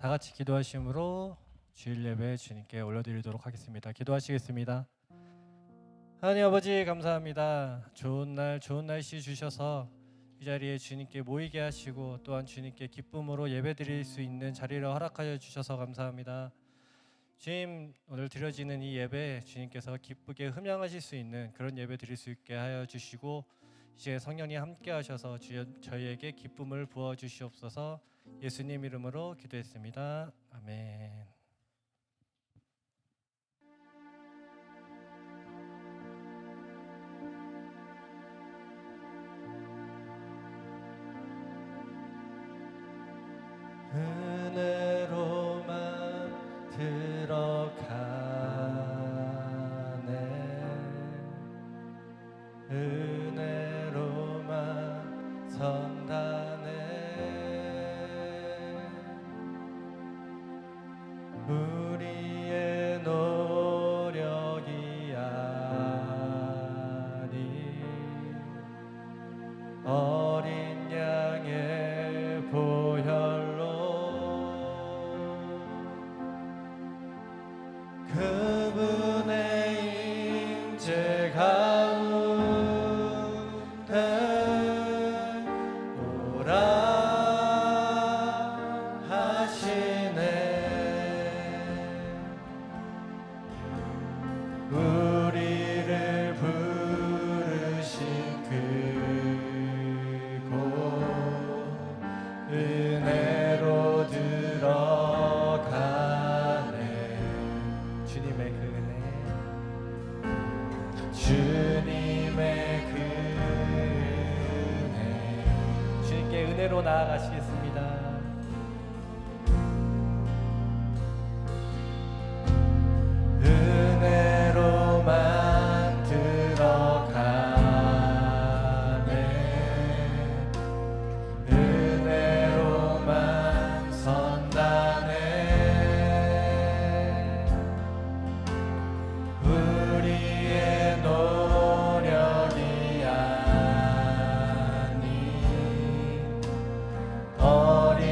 다 같이 기도하심으로 주일 예배 주님께 올려드리도록 하겠습니다. 기도하시겠습니다. 하나님 아버지 감사합니다. 좋은 날 좋은 날씨 주셔서 이 자리에 주님께 모이게 하시고 또한 주님께 기쁨으로 예배드릴 수 있는 자리를 허락하여 주셔서 감사합니다. 주님, 오늘 드려지는 이 예배 주님께서 기쁘게 흠양하실 수 있는 그런 예배 드릴 수 있게 하여 주시고 이제 성령님 함께 하셔서 저희에게 기쁨을 부어 주시옵소서. 예수님 이름으로 기도했습니다. 아멘. 은혜로만 들어가네. 은혜로만 선다네. 우리의 노력이 아닌 어린 양의 보혈로 그분의 임재 가운데 오라 하시네. 우리를 부르신 그곳 은혜로 들어가네. 주님의 그 은혜, 주님의 그 은혜, 주님께 은혜로 나아가시겠습니다. 은혜로만 들어가네. 은혜로만 선다네. 우리의 노력이 아닌 어린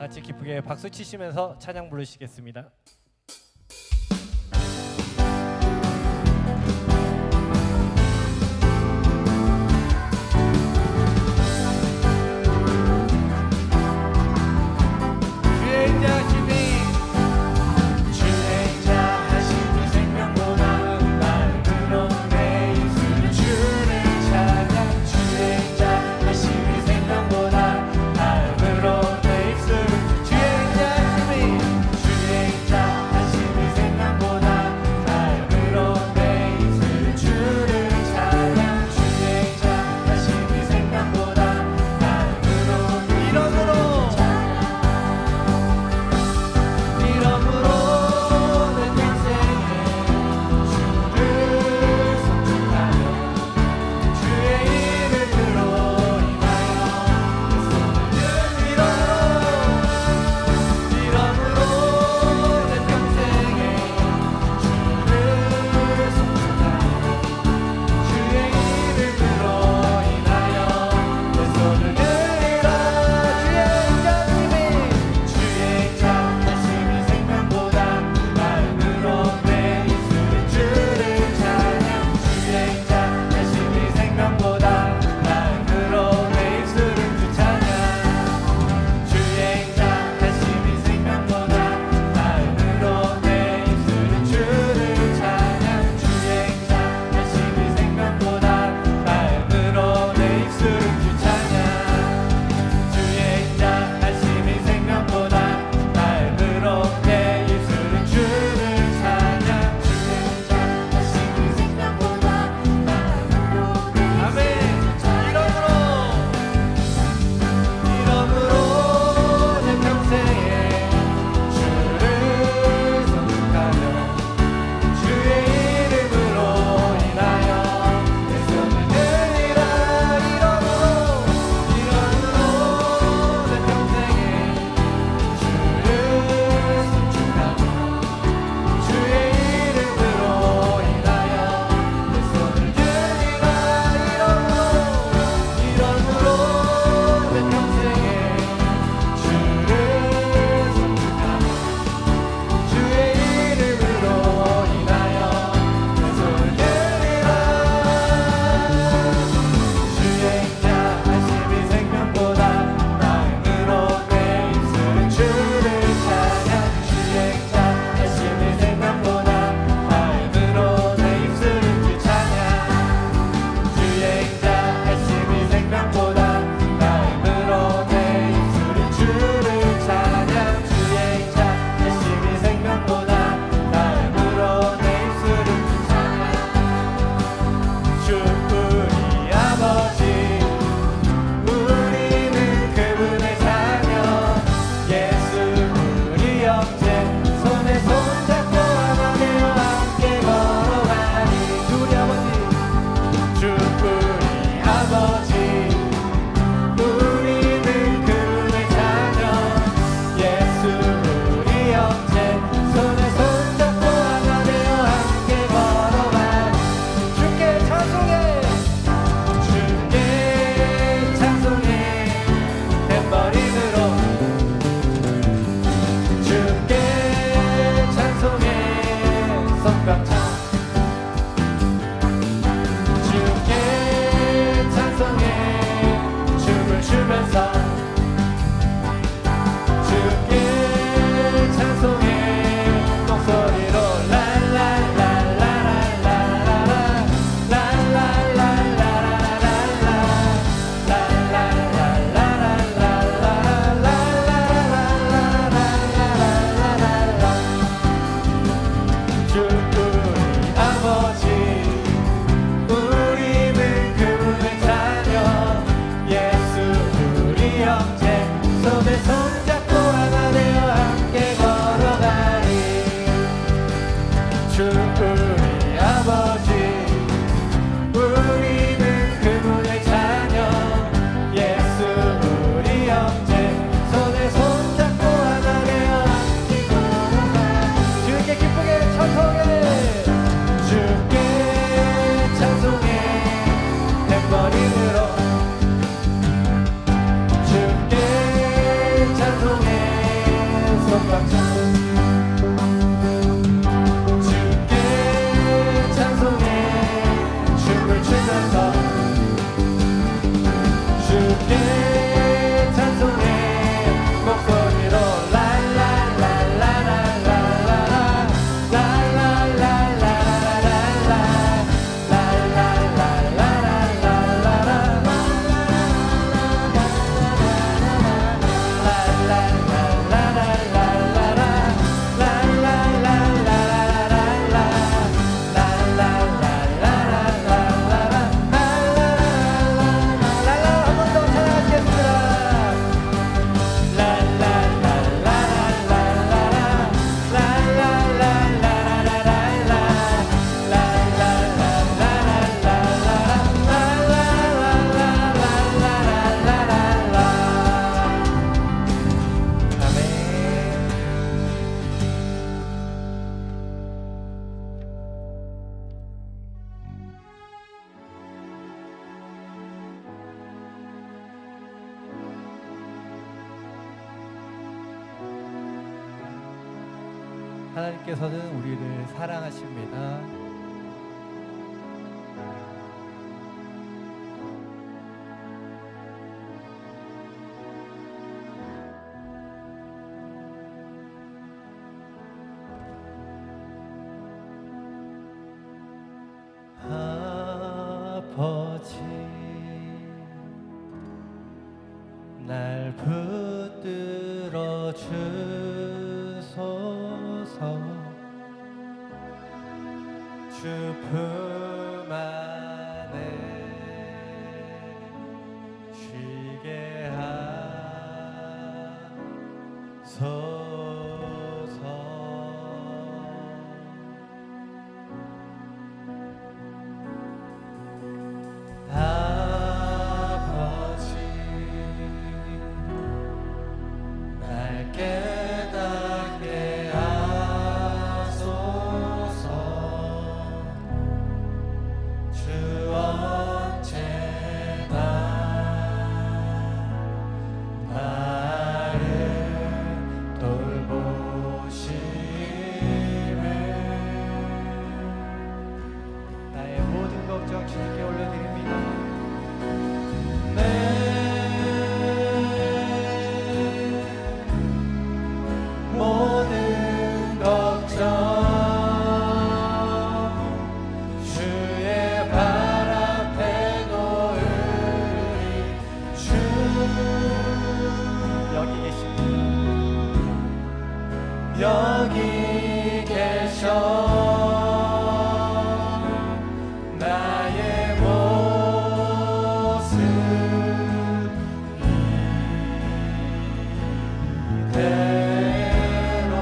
같이 기쁘게 박수 치시면서 찬양 부르시겠습니다. 하나님께서는 우리를 사랑하십니다. 아버지, 날 붙들어 주소서. 주 품 안에 쉬게 하소서. 아버지, 날 깨닫게 하소서. 주 언제나 나를 돌보심을. 나의 모든 걱정 주님께 올려드립니다. 내 모든 걱정 주의 발 앞에 놓으리. 주 여기 계십니다. 여기 계셔. 나의 모습 이대로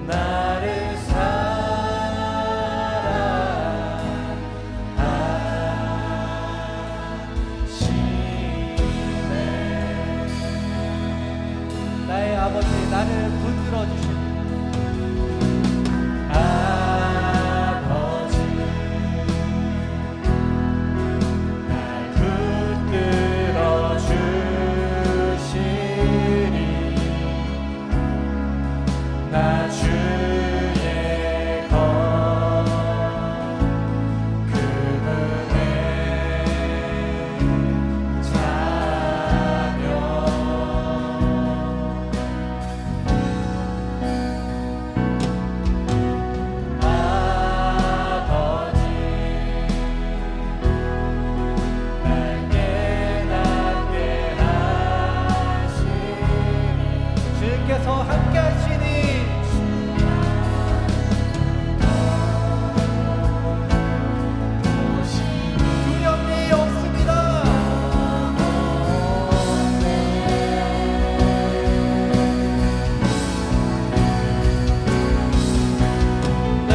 나를 사랑하시네. 나의 아버지, 나를 붙들어 주시고. 아버지, 날 붙들어 주시리. 나 주의 것 그분의 자녀. 아버지, 날 깨닫게 하시니. 주께서 함께 하시니. 두려움이 없습니다. 내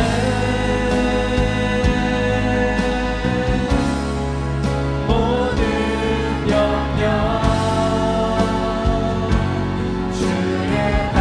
모든 영역 주의 발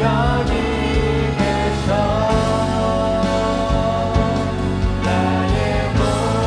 여기 계셔 나의 모습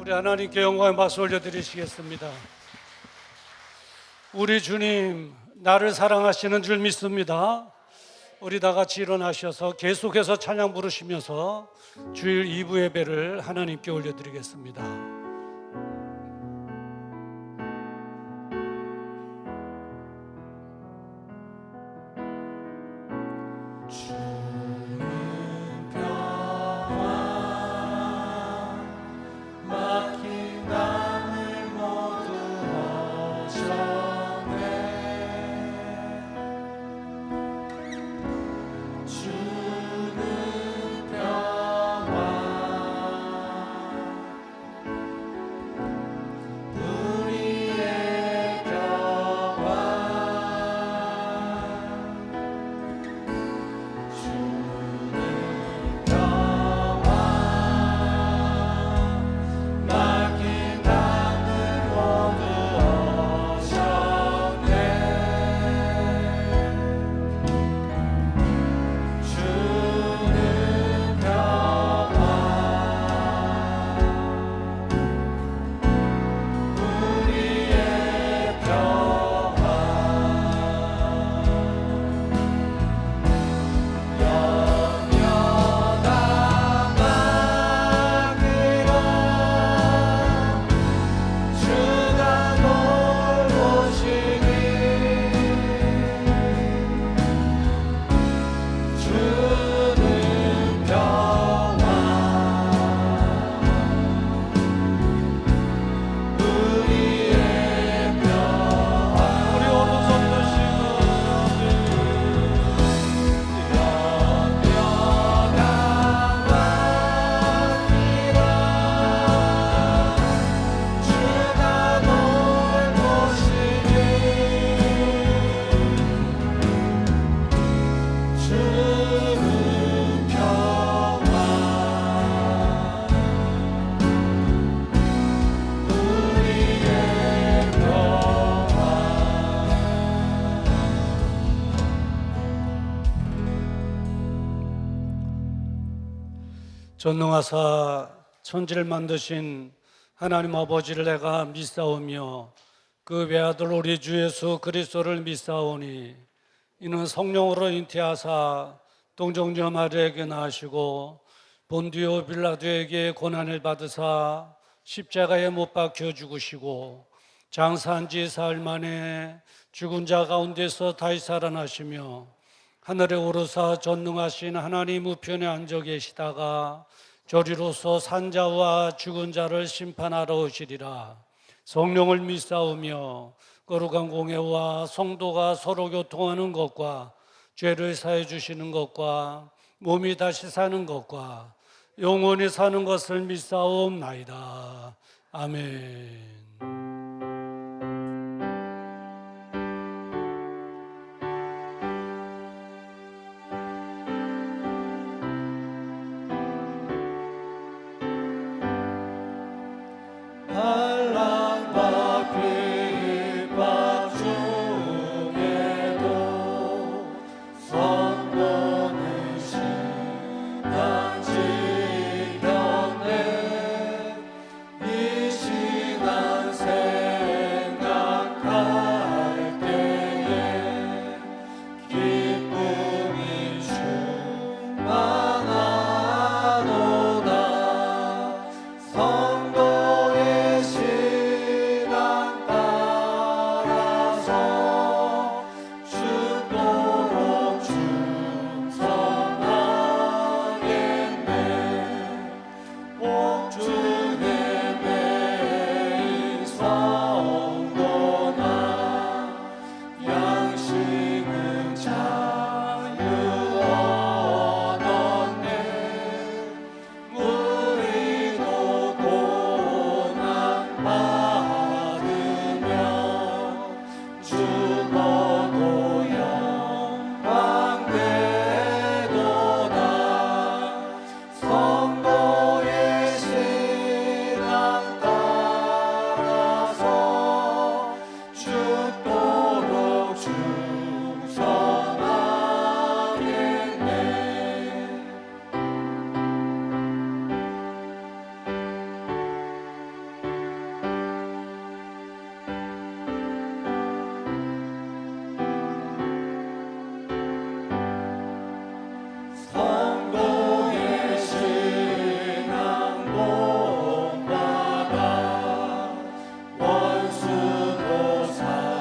우리 하나님께 영광의 박수 올려드리시겠습니다. 우리 주님 나를 사랑하시는 줄 믿습니다. 우리 다 같이 일어나셔서 계속해서 찬양 부르시면서 주일 2부 예배를 하나님께 올려드리겠습니다. 전능하사 천지를 만드신 하나님 아버지를 내가 믿사오며 그 외아들 우리 주 예수 그리스도를 믿사오니 이는 성령으로 잉태하사 동정녀 마리아에게 낳으시고 본디오 빌라도에게 고난을 받으사 십자가에 못 박혀 죽으시고 장사한 지 사흘 만에 죽은 자 가운데서 다시 살아나시며 하늘에 오르사 전능하신 하나님 우편에 앉아 계시다가 저리로서 산자와 죽은 자를 심판하러 오시리라. 성령을 믿사오며 거룩한 공회와 성도가 서로 교통하는 것과 죄를 사해 주시는 것과 몸이 다시 사는 것과 영원히 사는 것을 믿사옵나이다. 아멘. 한란과 핍박 중에도 성도는 신앙 지켰네. 이 신앙 생각할 때에 기쁨이 충만하도다. 성도의 신앙 따라서 죽도록 충성하겠네. 옥중에 매인 성도나 양식은 자유 얻었네. 우리도 고난 받으며 죽어도 영광 되도다. 성도의 신앙 따라서 죽도록 충성하겠네. 성도의 신앙 본받아 원수도 사랑하겠네.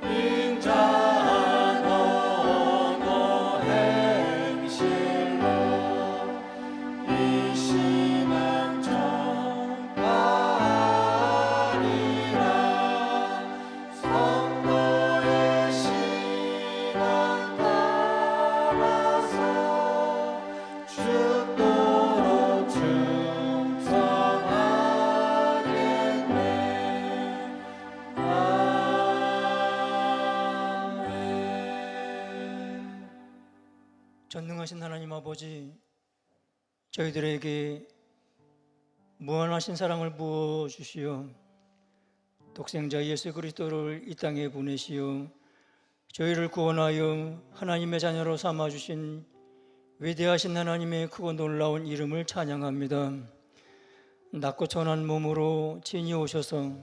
인자한 언어 행실로 이 신앙 전하리라. 성도의 신앙 따라서 죽도록 충성하겠네. 아멘. 전능하신 하나님 아버지, 저희들에게 무한하신 사랑을 부어주시어 독생자 예수 그리스도를 이 땅에 보내시어 저희를 구원하여 하나님의 자녀로 삼아주신 위대하신 하나님의 크고 놀라운 이름을 찬양합니다. 낮고 천한 몸으로 친히 오셔서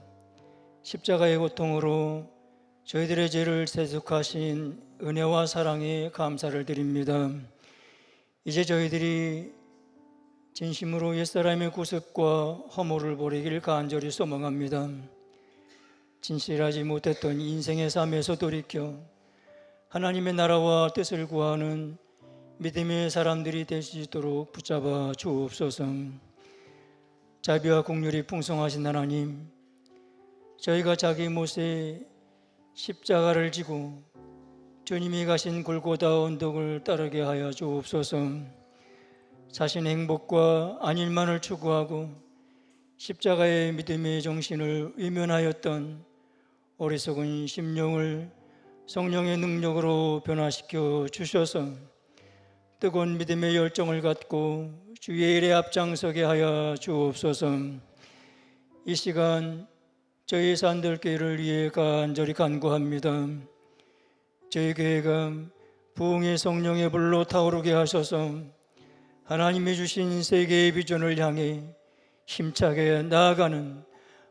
십자가의 고통으로 저희들의 죄를 세속하신 은혜와 사랑에 감사를 드립니다. 이제 저희들이 진심으로 옛사람의 구습과 허물을 버리길 간절히 소망합니다. 진실하지 못했던 인생의 삶에서 돌이켜 하나님의 나라와 뜻을 구하는 믿음의 사람들이 되시도록 붙잡아 주옵소서. 자비와 긍휼이 풍성하신 하나님, 저희가 자기 못에 십자가를 지고 주님이 가신 골고다 언덕을 따르게 하여 주옵소서. 자신의 행복과 안일만을 추구하고 십자가의 믿음의 정신을 외면하였던 어리석은 심령을 성령의 능력으로 변화시켜 주셔서 뜨거운 믿음의 열정을 갖고 주의 일에 앞장서게 하여 주옵소서. 이 시간 저희 산들교회를 위해 간절히 간구합니다. 저희 교회가 부흥의 성령의 불로 타오르게 하셔서 하나님이 주신 세계의 비전을 향해 힘차게 나아가는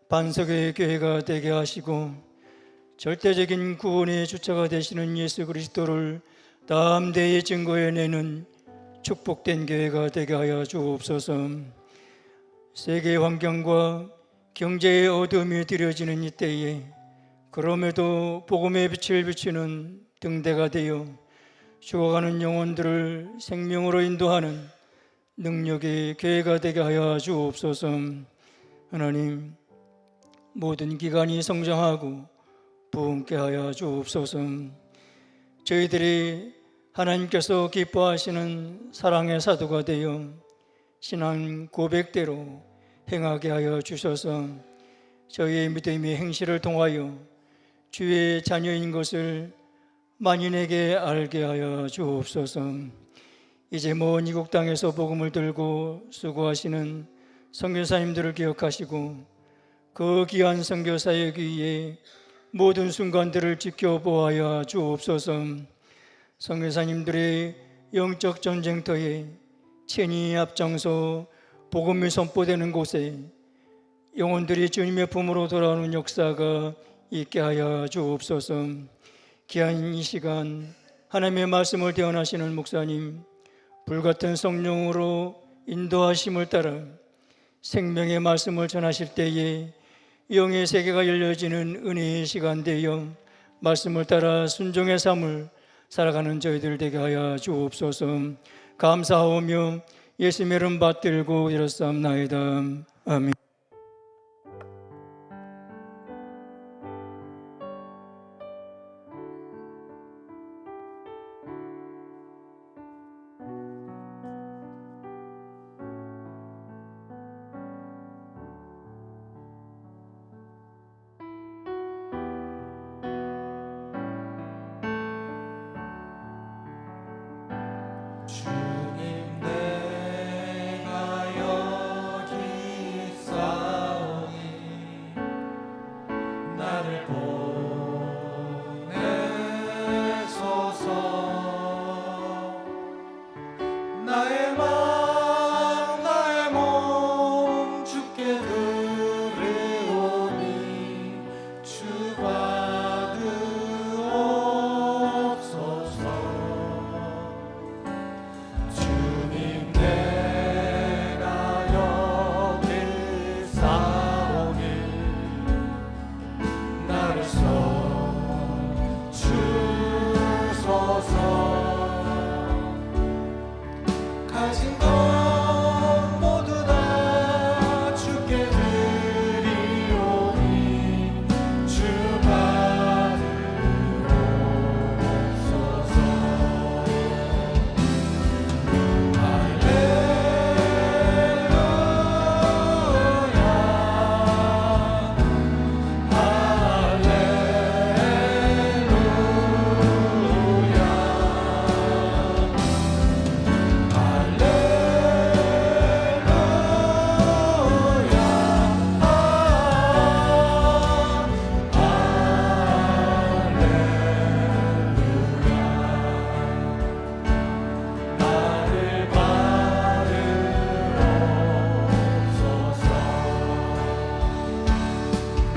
반석의 교회가 되게 하시고 절대적인 구원의 주체가 되시는 예수 그리스도를 담대히 증거해내는 축복된 교회가 되게 하여 주옵소서. 세계 환경과 경제의 어둠이 드려지는 이때에 그럼에도 복음의 빛을 비추는 등대가 되어 죽어가는 영혼들을 생명으로 인도하는 능력의 교회가 되게 하여 주옵소서. 하나님, 모든 기관이 성장하고 부흥케 하여 주옵소서. 저희들이 하나님께서 기뻐하시는 사랑의 사도가 되어 신앙 고백대로 행하게 하여 주셔서 저희의 믿음의 행실을 통하여 주의 자녀인 것을 만인에게 알게 하여 주옵소서. 이제 먼 이국 땅에서 복음을 들고 수고하시는 선교사님들을 기억하시고 그 귀한 선교 사역 위에 모든 순간들을 지켜보아야 주옵소서. 선교사님들의 영적 전쟁터에 친히 앞장서 복음이 선포되는 곳에 영혼들이 주님의 품으로 돌아오는 역사가 있게 하여 주옵소서. 귀한 이 시간 하나님의 말씀을 대언하시는 목사님, 불같은 성령으로 인도하심을 따라 생명의 말씀을 전하실 때에 영의 세계가 열려지는 은혜의 시간 되어 말씀을 따라 순종의 삶을 살아가는 저희들 되게 하여 주옵소서. 감사하오며 예수님의 이름 받들고 이렇사옵나이다. 아멘. 주님 내가 여기 있사오니 나를 보내소서. 나의 마음 나의 몸 주께 드리오니 주 받으옵소서. 주님 내가 여기 있사오니 나를 써주소서. 가진 것 모두 다 주께 드리오니 주 받으옵소서. 나를 받으옵소서.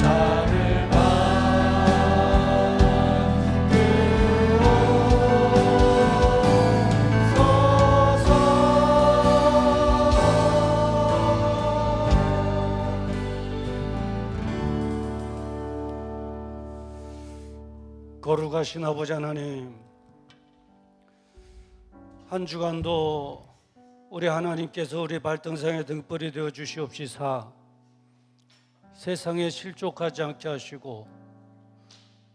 나를 받으옵소서. 거룩하신 아버지 하나님, 한 주간도 우리 하나님께서 우리 발등상의 등불이 되어 주시옵시사 세상에 실족하지 않게 하시고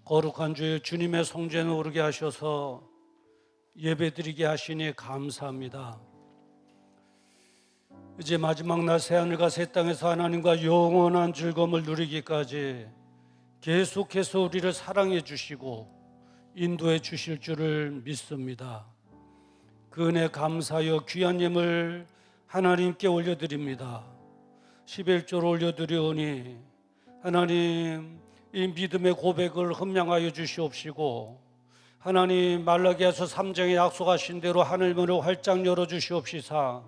거룩한 주의 주님의 성전에 오르게 하셔서 예배드리게 하시니 감사합니다. 이제 마지막 날 새하늘과 새 땅에서 하나님과 영원한 즐거움을 누리기까지 계속해서 우리를 사랑해 주시고 인도해 주실 줄을 믿습니다. 그 은혜 감사하여 귀한 예물 하나님께 올려드립니다. 11조를 올려드리오니 하나님 이 믿음의 고백을 흠양하여 주시옵시고 하나님 말라기야서 3장에 약속하신 대로 하늘문을 활짝 열어주시옵시사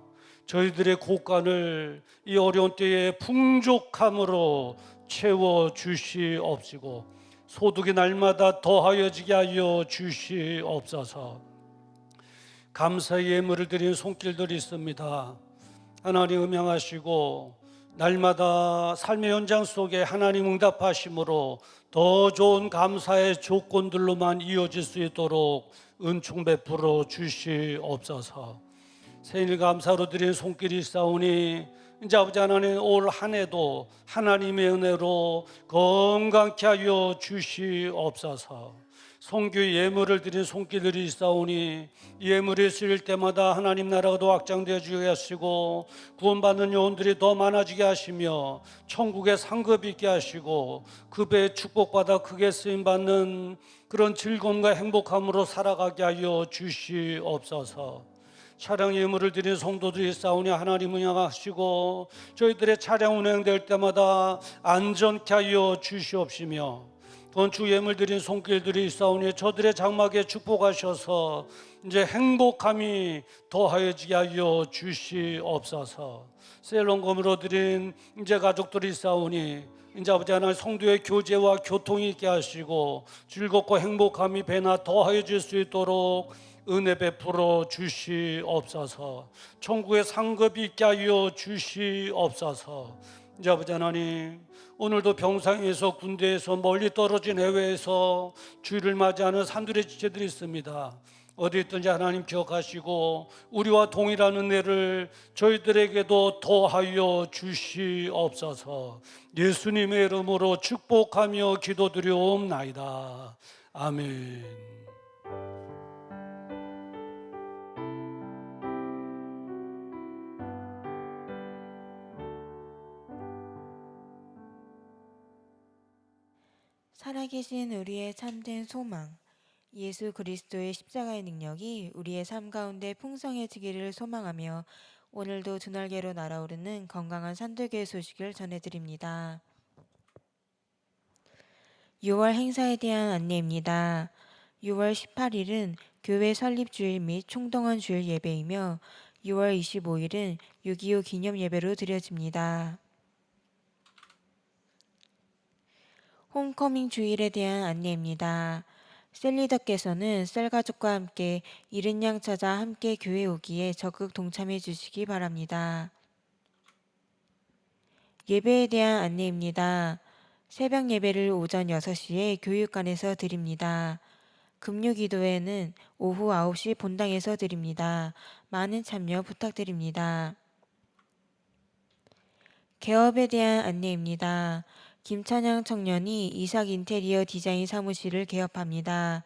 저희들의 곳간을 이 어려운 때에 풍족함으로 채워주시옵시고 소득이 날마다 더하여지게 하여 주시옵소서. 감사의 예물을 드리는 손길들이 있습니다. 하나님 음양하시고 날마다 삶의 현장 속에 하나님 응답하심으로 더 좋은 감사의 조건들로만 이어질 수 있도록 은총 베풀어 주시옵소서. 생일 감사로 드리는 손길이 있사오니 이제 아버지 하나님 올 한 해도 하나님의 은혜로 건강케 하여 주시옵소서. 성교의 예물을 드린 손길들이 있사오니 예물이 쓰일 때마다 하나님 나라가 더 확장되어 주게 하시고 구원받는 영혼들이 더 많아지게 하시며 천국에 상급이 있게 하시고 그 배에 축복받아 크게 쓰임받는 그런 즐거움과 행복함으로 살아가게 하여 주시옵소서. 차량 예물을 드린 성도들이 싸우니 하나님은 향하시고 저희들의 차량 운행될 때마다 안전케 하여 주시옵시며 건축 예물 드린 손길들이 싸우니 저들의 장막에 축복하셔서 이제 행복함이 더하여지게 하여 주시옵소서. 셀론검으로 드린 이제 가족들이 싸우니 이제 아버지 하나님 성도의 교제와 교통이 있게 하시고 즐겁고 행복함이 배나 더하여질 수 있도록 은혜 베풀어 주시옵소서. 천국의 상급이 있게 하여 주시옵소서. 이제 아버지 하나님 오늘도 병상에서 군대에서 멀리 떨어진 해외에서 주일을 맞이하는 산들의 지체들이 있습니다. 어디 있든지 하나님 기억하시고 우리와 동일한 은혜를 저희들에게도 더하여 주시옵소서. 예수님의 이름으로 축복하며 기도드리옵나이다. 아멘. 살아계신 우리의 참된 소망, 예수 그리스도의 십자가의 능력이 우리의 삶 가운데 풍성해지기를 소망하며 오늘도 두 날개로 날아오르는 건강한 산들교회 소식을 전해드립니다. 6월 행사에 대한 안내입니다. 6월 18일은 교회 설립주일 및 총동원 주일 예배이며 6월 25일은 6.25 기념 예배로 드려집니다. 홈커밍 주일에 대한 안내입니다. 셀리더께서는 셀가족과 함께 이른 양 찾아 함께 교회 오기에 적극 동참해 주시기 바랍니다. 예배에 대한 안내입니다. 새벽 예배를 오전 6시에 교육관에서 드립니다. 금요 기도회는 오후 9시 본당에서 드립니다. 많은 참여 부탁드립니다. 개업에 대한 안내입니다. 김찬양 청년이 이삭 인테리어 디자인 사무실을 개업합니다.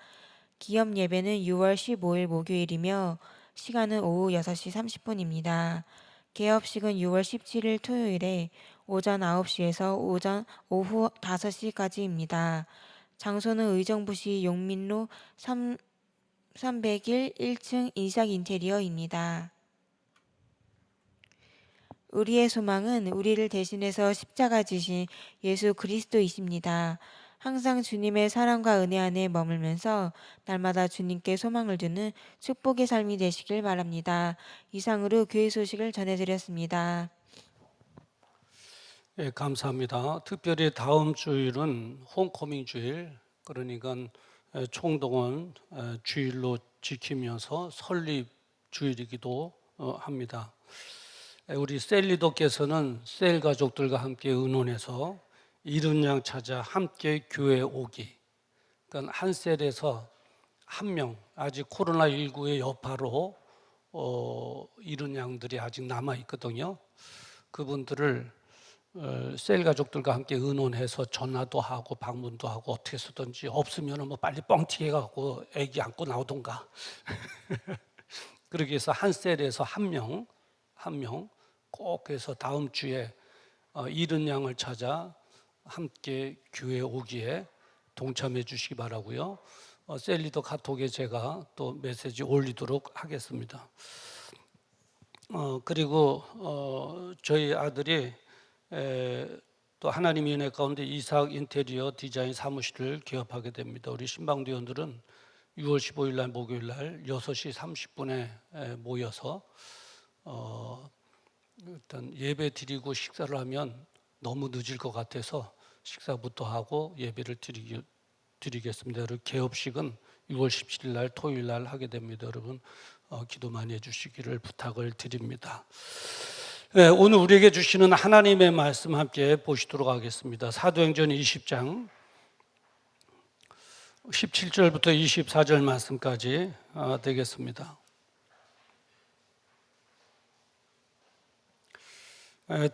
기업 예배는 6월 15일 목요일이며 시간은 오후 6시 30분입니다. 개업식은 6월 17일 토요일에 오전 9시에서 오후 5시까지입니다. 장소는 의정부시 용민로 301 1층 이삭 인테리어입니다. 우리의 소망은 우리를 대신해서 십자가 지신 예수 그리스도이십니다. 항상 주님의 사랑과 은혜 안에 머물면서 날마다 주님께 소망을 두는 축복의 삶이 되시길 바랍니다. 이상으로 교회 소식을 전해드렸습니다. 예, 감사합니다. 특별히 다음 주일은 홈커밍 주일, 그러니까 총동원 주일로 지키면서 설립 주일이기도 합니다. 우리 셀 리더께서는 셀 가족들과 함께 의논해서 이른 양 찾아 함께 교회 오기. 그러니까 한 셀에서 한 명, 아직 코로나19의 여파로 이른 양들이 아직 남아 있거든요. 그분들을 셀 가족들과 함께 의논해서 전화도 하고 방문도 하고 어떻게 해서든지 없으면 뭐 빨리 뻥튀기 해갖고 애기 안고 나오던가. 그렇게 해서 한 셀에서 한 명 꼭 해서 다음 주에 이른 양을 찾아 함께 교회 오기에 동참해 주시기 바라고요. 셀리더 카톡에 제가 또 메시지 올리도록 하겠습니다. 그리고 저희 아들이 또 하나님의 은혜 가운데 이삭 인테리어 디자인 사무실을 개업하게 됩니다. 우리 신방대원들은 6월 15일 날 목요일 날 6시 30분에 모여서 일단 예배 드리고 식사를 하면 너무 늦을 것 같아서 식사부터 하고 예배를 드리겠습니다. 여러분, 개업식은 6월 17일 날 토요일 날 하게 됩니다. 여러분 기도 많이 해주시기를 부탁을 드립니다. 네, 오늘 우리에게 주시는 하나님의 말씀 함께 보시도록 하겠습니다. 사도행전 20장 17절부터 24절 말씀까지 되겠습니다.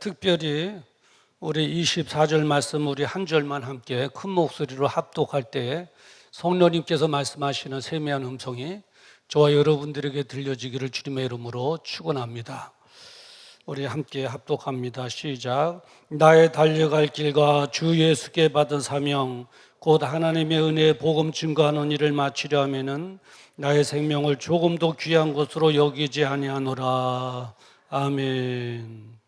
특별히 우리 24절 말씀 우리 한 절만 함께 큰 목소리로 합독할 때 성령님께서 말씀하시는 세미한 음성이 저와 여러분들에게 들려지기를 주님의 이름으로 축원합니다. 우리 함께 합독합니다. 시작. 나의 달려갈 길과 주 예수께 받은 사명 곧 하나님의 은혜의 복음 증거하는 일을 마치려 하면은 나의 생명을 조금도 귀한 것으로 여기지 아니하노라. 아멘.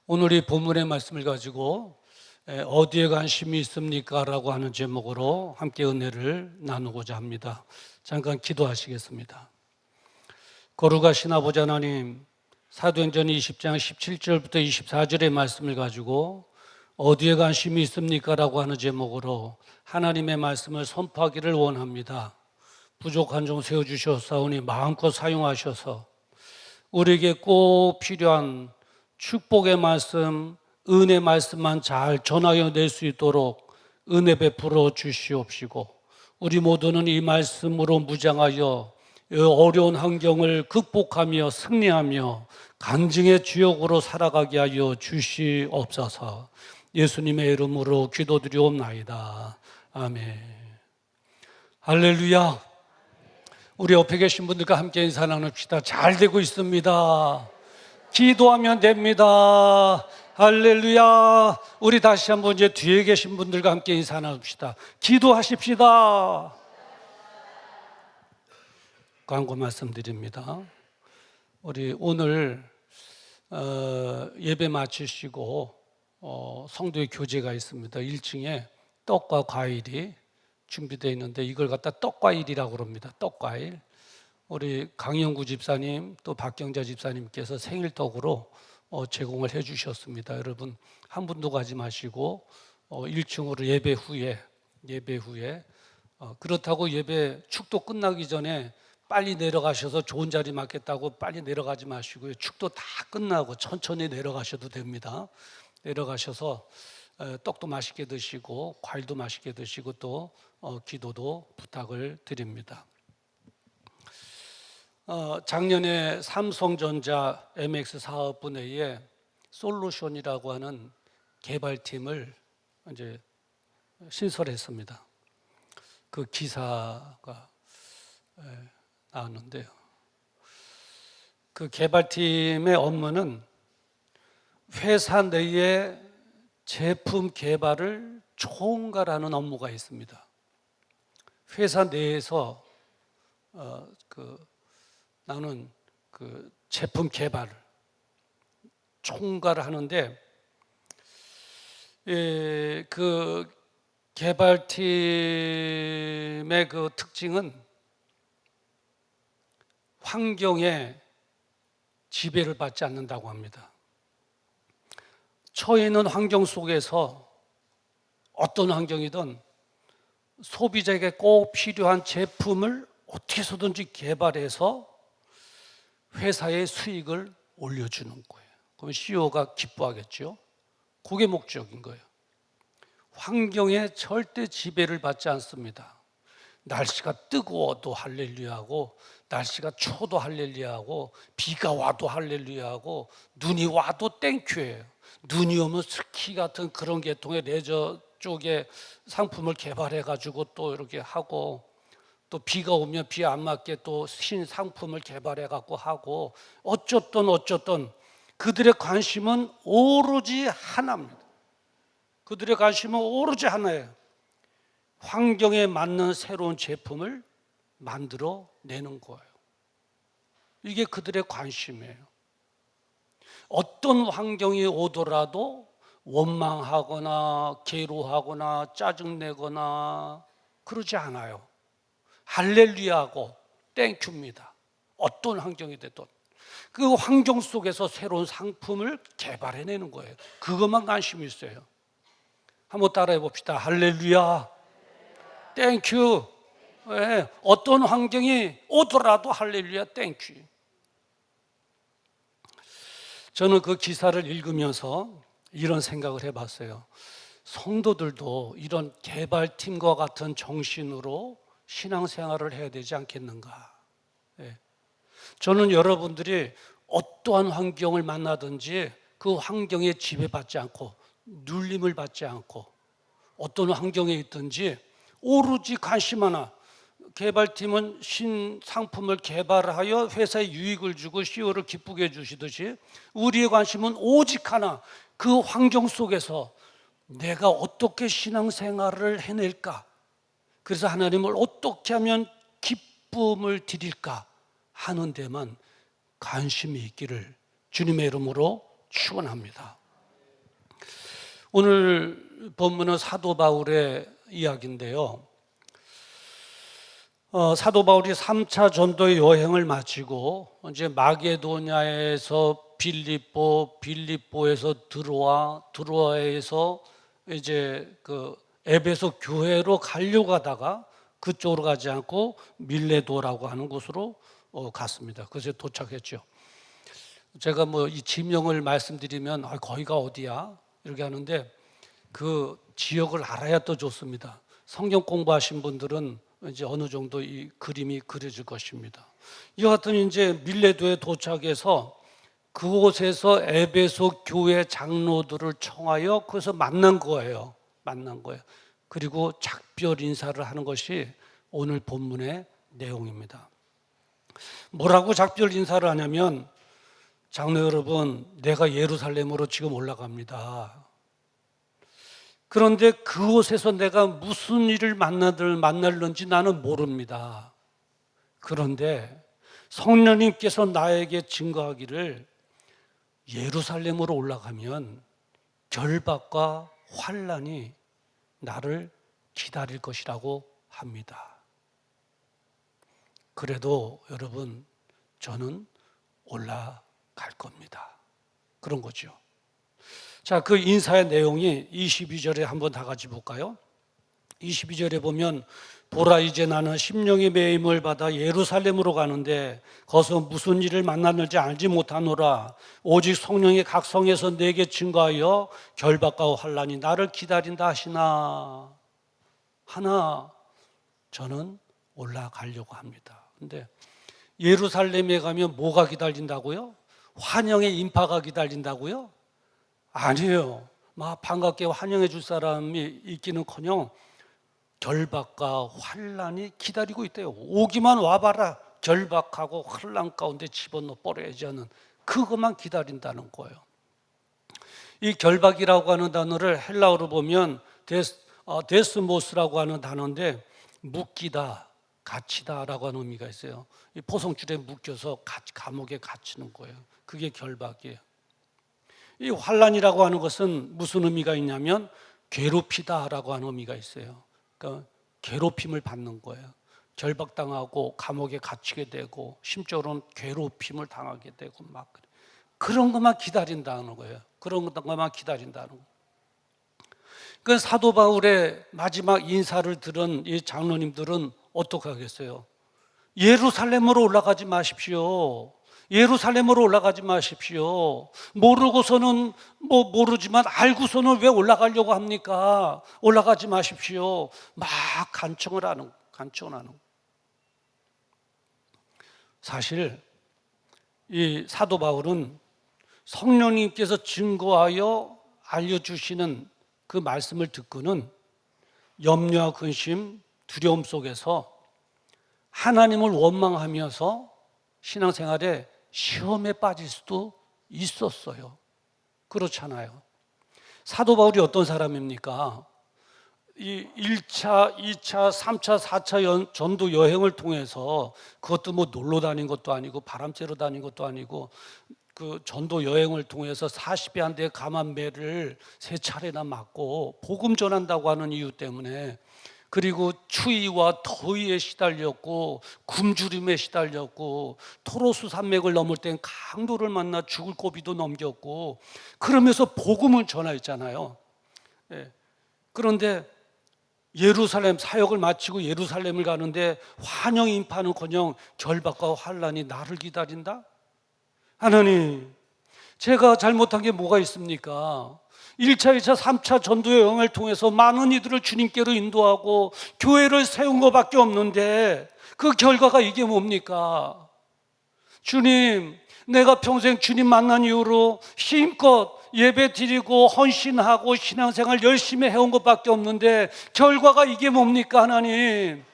오늘 이 본문의 말씀을 가지고 어디에 관심이 있습니까? 라고 하는 제목으로 함께 은혜를 나누고자 합니다. 잠깐 기도하시겠습니다. 거룩하신 아버지 하나님, 사도행전 20장 17절부터 24절의 말씀을 가지고 어디에 관심이 있습니까? 라고 하는 제목으로 하나님의 말씀을 선포하기를 원합니다. 부족한 종 세워주셨사오니 마음껏 사용하셔서 우리에게 꼭 필요한 축복의 말씀, 은혜 말씀만 잘 전하여 낼 수 있도록 은혜 베풀어 주시옵시고 우리 모두는 이 말씀으로 무장하여 어려운 환경을 극복하며 승리하며 간증의 주역으로 살아가게 하여 주시옵소서. 예수님의 이름으로 기도드리옵나이다. 아멘. 할렐루야. 우리 옆에 계신 분들과 함께 인사 나눕시다. 잘 되고 있습니다. 기도하면 됩니다. 할렐루야. 우리 다시 한번 이제 뒤에 계신 분들과 함께 인사 나눕시다. 기도하십시다. 광고 말씀드립니다. 우리 오늘 예배 마치시고 성도의 교제가 있습니다. 1층에 떡과 과일이 준비되어 있는데 이걸 갖다 떡과일이라고 그럽니다. 떡과일. 우리 강영구 집사님 또 박경자 집사님께서 생일떡으로 제공을 해 주셨습니다. 여러분 한 분도 가지 마시고 1층으로 예배 후에 그렇다고 예배 축도 끝나기 전에 빨리 내려가셔서 좋은 자리 맞겠다고 빨리 내려가지 마시고요. 축도 다 끝나고 천천히 내려가셔도 됩니다. 내려가셔서 떡도 맛있게 드시고 과일도 맛있게 드시고 또 기도도 부탁을 드립니다. 작년에 삼성전자 MX 사업분회에 솔루션이라고 하는 개발팀을 이제 신설했습니다. 그 기사가 나왔는데요. 그 개발팀의 업무는 회사 내에 제품 개발을 총괄하는 업무가 있습니다. 회사 내에서 나는 그 제품 개발을 총괄하는데 그 개발팀의 그 특징은 환경에 지배를 받지 않는다고 합니다. 처해 있는 환경 속에서 어떤 환경이든 소비자에게 꼭 필요한 제품을 어떻게 해서든지 개발해서 회사의 수익을 올려주는 거예요. 그럼 CEO가 기뻐하겠죠. 그게 목적인 거예요. 환경에 절대 지배를 받지 않습니다. 날씨가 뜨거워도 할렐루야하고 날씨가 추워도 할렐루야하고 비가 와도 할렐루야하고 눈이 와도 땡큐예요. 눈이 오면 스키 같은 그런 계통의 레저 쪽에 상품을 개발해 가지고 또 이렇게 하고 또 비가 오면 비 안 맞게 또 신상품을 개발해 갖고 하고 어쨌든 그들의 관심은 오로지 하나입니다. 그들의 관심은 오로지 하나예요. 환경에 맞는 새로운 제품을 만들어 내는 거예요. 이게 그들의 관심이에요. 어떤 환경이 오더라도 원망하거나 괴로워하거나 짜증내거나 그러지 않아요. 할렐루야하고 땡큐입니다. 어떤 환경이 됐든 그 환경 속에서 새로운 상품을 개발해내는 거예요. 그것만 관심이 있어요. 한번 따라해 봅시다. 할렐루야, 땡큐. 네, 어떤 환경이 오더라도 할렐루야, 땡큐. 저는 그 기사를 읽으면서 이런 생각을 해봤어요. 성도들도 이런 개발팀과 같은 정신으로 신앙생활을 해야 되지 않겠는가. 네. 저는 여러분들이 어떠한 환경을 만나든지 그 환경에 지배받지 않고 눌림을 받지 않고 어떤 환경에 있든지 오로지 관심 하나. 개발팀은 신상품을 개발하여 회사에 유익을 주고 CEO를 기쁘게 해주시듯이 우리의 관심은 오직 하나, 그 환경 속에서 내가 어떻게 신앙생활을 해낼까, 그래서 하나님을 어떻게 하면 기쁨을 드릴까 하는 데만 관심이 있기를 주님의 이름으로 축원합니다. 오늘 본문은 사도 바울의 이야기인데요. 사도 바울이 3차 전도의 여행을 마치고 이제 마게도냐에서 빌립보에서 드로아에서 이제 그 에베소 교회로 가려고 하다가 그쪽으로 가지 않고 밀레도라고 하는 곳으로 갔습니다. 그래서 도착했죠. 제가 뭐 이 지명을 말씀드리면 거기가 어디야? 이렇게 하는데 그 지역을 알아야 또 좋습니다. 성경 공부하신 분들은 이제 어느 정도 이 그림이 그려질 것입니다. 이 같은 이제 밀레도에 도착해서 그곳에서 에베소 교회 장로들을 청하여 거기서 만난 거예요. 그리고 작별 인사를 하는 것이 오늘 본문의 내용입니다. 뭐라고 작별 인사를 하냐면, 장로 여러분, 내가 예루살렘으로 지금 올라갑니다. 그런데 그곳에서 내가 무슨 일을 만날는지 나는 모릅니다. 그런데 성령님께서 나에게 증거하기를 예루살렘으로 올라가면 결박과 환난이 나를 기다릴 것이라고 합니다. 그래도 여러분, 저는 올라갈 겁니다. 그런 거죠. 자, 그 인사의 내용이 22절에 한번 다 같이 볼까요? 22절에 보면, 보라, 이제 나는 심령의 매임을 받아 예루살렘으로 가는데 거기서 무슨 일을 만났는지 알지 못하노라. 오직 성령이 각 성에서 내게 증거하여 결박과 환난이 나를 기다린다 하시나. 하나, 저는 올라가려고 합니다. 근데 예루살렘에 가면 뭐가 기다린다고요? 환영의 인파가 기다린다고요? 아니에요. 막 반갑게 환영해 줄 사람이 있기는커녕 결박과 환난이 기다리고 있대요. 오기만 와봐라. 결박하고 환난 가운데 집어넣어 버려야지 하는, 그것만 기다린다는 거예요. 이 결박이라고 하는 단어를 헬라어로 보면 데스모스라고 하는 단어인데, 묶이다, 갇히다라고 하는 의미가 있어요. 이 포성줄에 묶여서 감옥에 갇히는 거예요. 그게 결박이에요. 이 환난이라고 하는 것은 무슨 의미가 있냐면 괴롭히다라고 하는 의미가 있어요. 그러니까 괴롭힘을 받는 거예요. 결박당하고 감옥에 갇히게 되고 심적으로는 괴롭힘을 당하게 되고 막 그런 것만 기다린다는 거예요. 그런 것만 기다린다는 거예요. 그 사도 바울의 마지막 인사를 들은 이 장로님들은 어떻게 하겠어요? 예루살렘으로 올라가지 마십시오. 예루살렘으로 올라가지 마십시오. 모르고서는 모르지만 알고서는 왜 올라가려고 합니까? 올라가지 마십시오. 막 간청을 하는. 사실 이 사도 바울은 성령님께서 증거하여 알려주시는 그 말씀을 듣고는 염려와 근심, 두려움 속에서 하나님을 원망하면서 신앙생활에 시험에 빠질 수도 있었어요. 그렇잖아요. 사도 바울이 어떤 사람입니까? 이 1차, 2차, 3차, 4차 전도 여행을 통해서, 그것도 뭐 놀러 다닌 것도 아니고 바람 쐬러 다닌 것도 아니고, 그 전도 여행을 통해서 40에 한 대 감한 매를 3차례나 맞고 복음 전한다고 하는 이유 때문에, 그리고 추위와 더위에 시달렸고 굶주림에 시달렸고 토로스 산맥을 넘을 땐 강도를 만나 죽을 고비도 넘겼고, 그러면서 복음을 전하였잖아요. 그런데 예루살렘 사역을 마치고 예루살렘을 가는데 환영 인파는커녕 결박과 환난이 나를 기다린다? 하나님, 제가 잘못한 게 뭐가 있습니까? 1차, 2차, 3차 전도의 여행을 통해서 많은 이들을 주님께로 인도하고 교회를 세운 것밖에 없는데 그 결과가 이게 뭡니까? 주님, 내가 평생 주님 만난 이후로 힘껏 예배 드리고 헌신하고 신앙생활 열심히 해온 것밖에 없는데 결과가 이게 뭡니까? 하나님,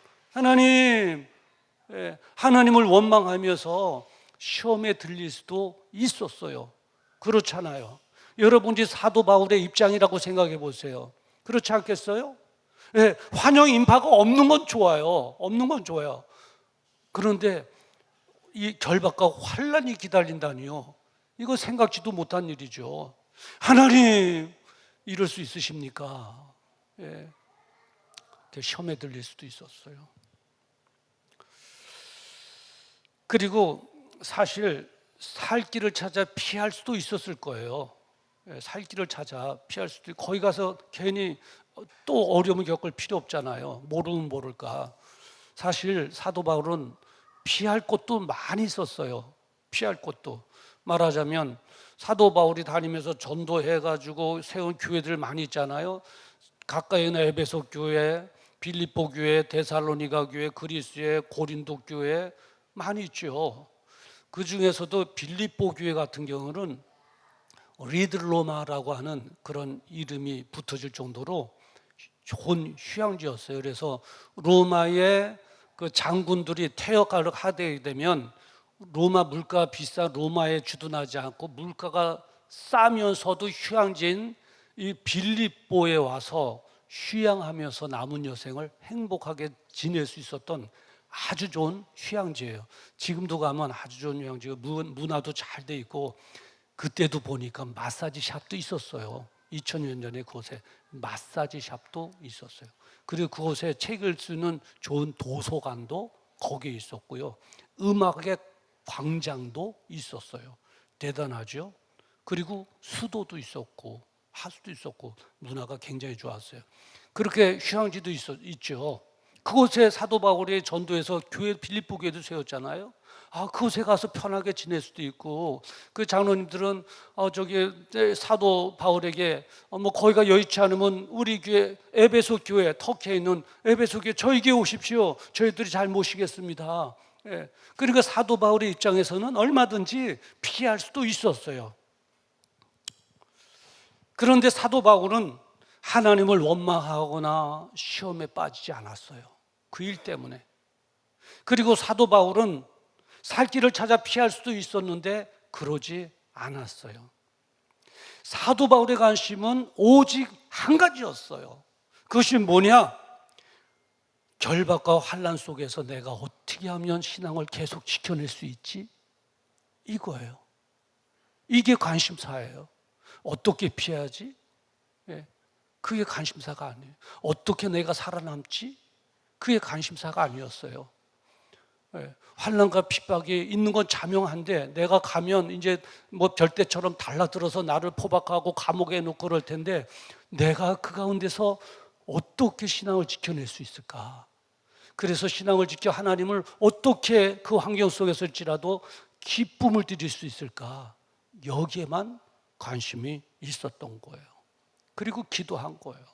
하나님을 원망하면서 시험에 들릴 수도 있었어요. 그렇잖아요. 여러분이 사도 바울의 입장이라고 생각해 보세요. 그렇지 않겠어요? 환영 인파가 없는 건 좋아요. 없는 건 좋아요. 그런데 이 결박과 환란이 기다린다니요. 이거 생각지도 못한 일이죠. 하나님, 이럴 수 있으십니까? 시험에 들릴 수도 있었어요. 그리고 사실 살 길을 찾아 피할 수도 있었을 거예요. 살 길을 찾아 피할 수도 있고, 거기 가서 괜히 또 어려움을 겪을 필요 없잖아요. 모르면 모를까. 사실 사도 바울은 피할 곳도 많이 있었어요. 피할 곳도. 말하자면 사도 바울이 다니면서 전도해가지고 세운 교회들 많이 있잖아요. 가까이는 에베소 교회, 빌립보 교회, 데살로니가 교회, 그리스의 고린도 교회 많이 있죠. 그 중에서도 빌립보 교회 같은 경우는 리드로마라고 하는 그런 이름이 붙어질 정도로 좋은 휴양지였어요. 그래서 로마의 그 장군들이 퇴역을 하게 되면 로마 물가가 비싸 로마에 주둔하지 않고 물가가 싸면서도 휴양지인 이 빌립보에 와서 휴양하면서 남은 여생을 행복하게 지낼 수 있었던 아주 좋은 휴양지예요. 지금도 가면 아주 좋은 휴양지고 문화도 잘 돼 있고, 그때도 보니까 마사지 샵도 있었어요. 2000년 전에 그곳에 마사지 샵도 있었어요. 그리고 그곳에 책을 쓰는 좋은 도서관도 거기에 있었고요. 음악의 광장도 있었어요. 대단하죠? 그리고 수도도 있었고 하수도 있었고 문화가 굉장히 좋았어요. 그렇게 휴양지도 있죠. 그곳에 사도 바울이 전도해서 교회 빌립보 교회도 세웠잖아요. 그곳에 가서 편하게 지낼 수도 있고, 그 장로님들은 저기 사도 바울에게 뭐 거기가 여의치 않으면 우리 교회 에베소 교회, 터키에 있는 에베소 교회 저희 교회 오십시오. 저희들이 잘 모시겠습니다. 그러니까 사도 바울의 입장에서는 얼마든지 피할 수도 있었어요. 그런데 사도 바울은 하나님을 원망하거나 시험에 빠지지 않았어요. 그 일 때문에. 그리고 사도 바울은 살 길을 찾아 피할 수도 있었는데 그러지 않았어요. 사도 바울의 관심은 오직 한 가지였어요. 그것이 뭐냐? 결박과 환난 속에서 내가 어떻게 하면 신앙을 계속 지켜낼 수 있지? 이거예요. 이게 관심사예요. 어떻게 피해야지? 그게 관심사가 아니에요. 어떻게 내가 살아남지? 그게 관심사가 아니었어요. 환난과 핍박이 있는 건 자명한데 내가 가면 이제 뭐 별대처럼 달라들어서 나를 포박하고 감옥에 놓고 그럴 텐데 내가 그 가운데서 어떻게 신앙을 지켜낼 수 있을까? 그래서 신앙을 지켜 하나님을 어떻게 그 환경 속에서일지라도 기쁨을 드릴 수 있을까? 여기에만 관심이 있었던 거예요. 그리고 기도한 거예요.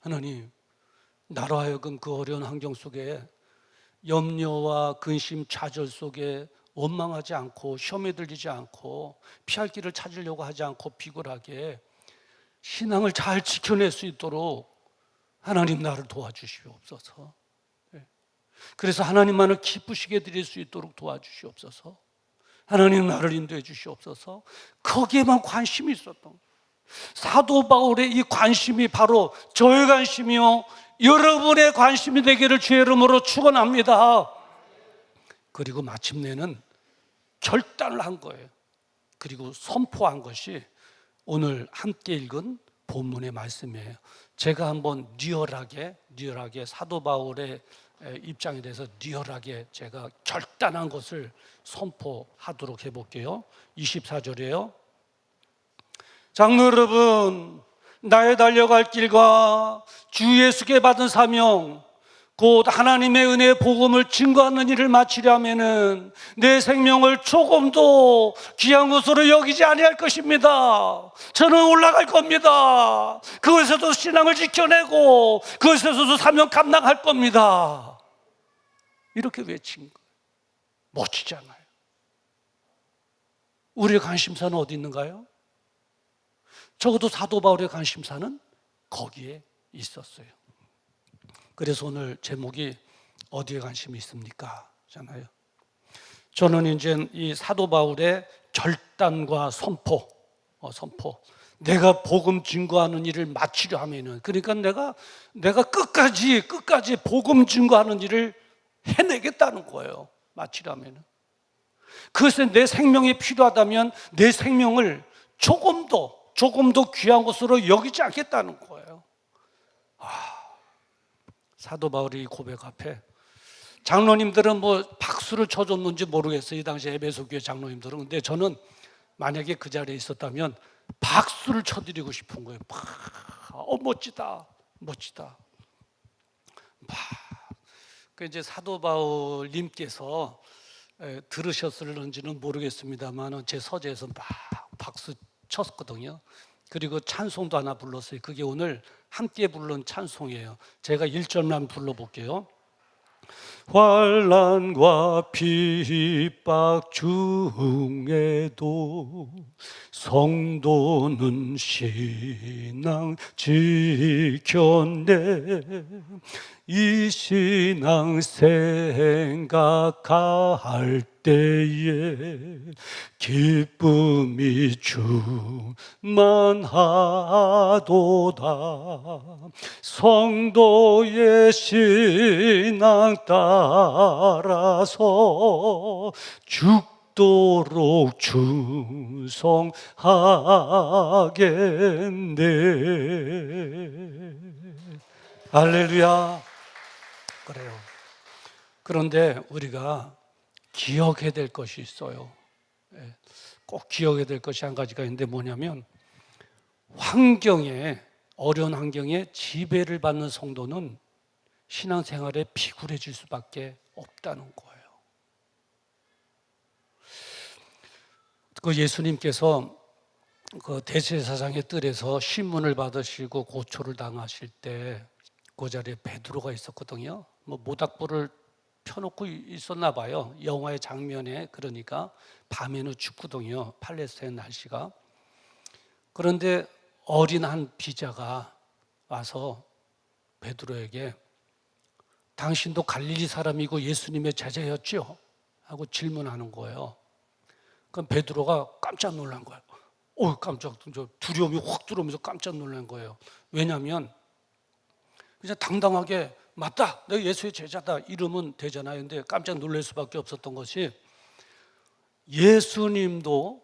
하나님, 나로 하여금 그 어려운 환경 속에 염려와 근심, 좌절 속에 원망하지 않고 시험에 들리지 않고 피할 길을 찾으려고 하지 않고 비굴하게 신앙을 잘 지켜낼 수 있도록 하나님 나를 도와주시옵소서. 그래서 하나님만을 기쁘시게 드릴 수 있도록 도와주시옵소서. 하나님 나를 인도해 주시옵소서. 거기에만 관심이 있었던 거예요. 사도 바울의 이 관심이 바로 저의 관심이요 여러분의 관심이 되기를 주의 이름으로 축원합니다. 그리고 마침내는 결단을 한 거예요. 그리고 선포한 것이 오늘 함께 읽은 본문의 말씀이에요. 제가 한번 리얼하게 사도 바울의 입장에 대해서 리얼하게 제가 결단한 것을 선포하도록 해볼게요. 24절이에요. 장로 여러분, 나의 달려갈 길과 주 예수께 받은 사명, 곧 하나님의 은혜의 복음을 증거하는 일을 마치려면은 내 생명을 조금도 귀한 것으로 여기지 아니할 것입니다. 저는 올라갈 겁니다. 그것에서도 신앙을 지켜내고 그것에서도 사명 감당할 겁니다. 이렇게 외친 거예요. 멋지잖아요. 우리의 관심사는 어디 있는가요? 적어도 사도 바울의 관심사는 거기에 있었어요. 그래서 오늘 제목이 어디에 관심이 있습니까? 잖아요. 저는 이제 이 사도 바울의 결단과 선포. 내가 복음 증거하는 일을 마치려 하면은, 그러니까 내가 끝까지 복음 증거하는 일을 해내겠다는 거예요. 마치려 하면은. 그것에 내 생명이 필요하다면 내 생명을 조금 더 귀한 것으로 여기지 않겠다는 거예요. 사도 바울의 이 고백 앞에 장로님들은 뭐 박수를 쳐줬는지 모르겠어요. 이 당시 에베소 교회 장로님들은. 근데 저는 만약에 그 자리에 있었다면 박수를 쳐드리고 싶은 거예요. 멋지다. 그 이제 사도 바울님께서 들으셨을런지는 모르겠습니다만 제 서재에서 막 박수 쳤거든요. 그리고 찬송도 하나 불렀어요. 그게 오늘 함께 부른 찬송이에요. 제가 1절만 불러볼게요. 환난과 핍박 중에도 성도는 신앙 지켰네. 이 신앙 생각할 때에 기쁨이 충만하도다. 성도의 신앙 따라서 죽도록 충성하겠네. 할렐루야. 그래요. 그런데 우리가 기억해야 될 것이 있어요. 꼭 기억해야 될 것이 한 가지가 있는데 뭐냐면, 어려운 환경에 지배를 받는 성도는 신앙생활에 비굴해질 수밖에 없다는 거예요. 그 예수님께서 그 대제사장의 뜰에서 신문을 받으시고 고초를 당하실 때 그 자리에 베드로가 있었거든요. 뭐 모닥불을 펴놓고 있었나 봐요. 영화의 장면에. 그러니까 밤에는 춥거든요. 팔레스타인 날씨가. 그런데 어린 한 비자가 와서 베드로에게 당신도 갈릴리 사람이고 예수님의 제자였죠? 하고 질문하는 거예요. 그럼 베드로가 깜짝 놀란 거예요. 두려움이 확 들어오면서 깜짝 놀란 거예요. 왜냐하면 그냥 당당하게 맞다, 내가 예수의 제자다 이러면 되잖아요. 근데 깜짝 놀랄 수밖에 없었던 것이, 예수님도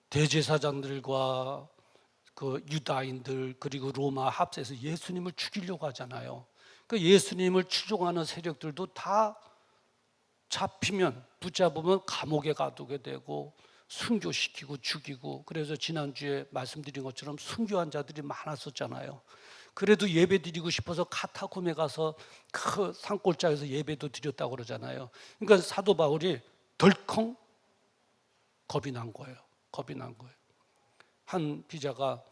대제사장들과 그 유다인들 그리고 로마 합세해서 예수님을 죽이려고 하잖아요. 그 예수님을 추종하는 세력들도 다 붙잡으면 감옥에 가두게 되고 순교시키고 죽이고, 그래서 지난주에 말씀드린 것처럼 순교한 자들이 많았었잖아요. 그래도 예배 드리고 싶어서 카타콤에 가서 그 산골짜기에서 예배도 드렸다고 그러잖아요. 그러니까 사도 바울이 덜컹 겁이 난 거예요. 한 비자가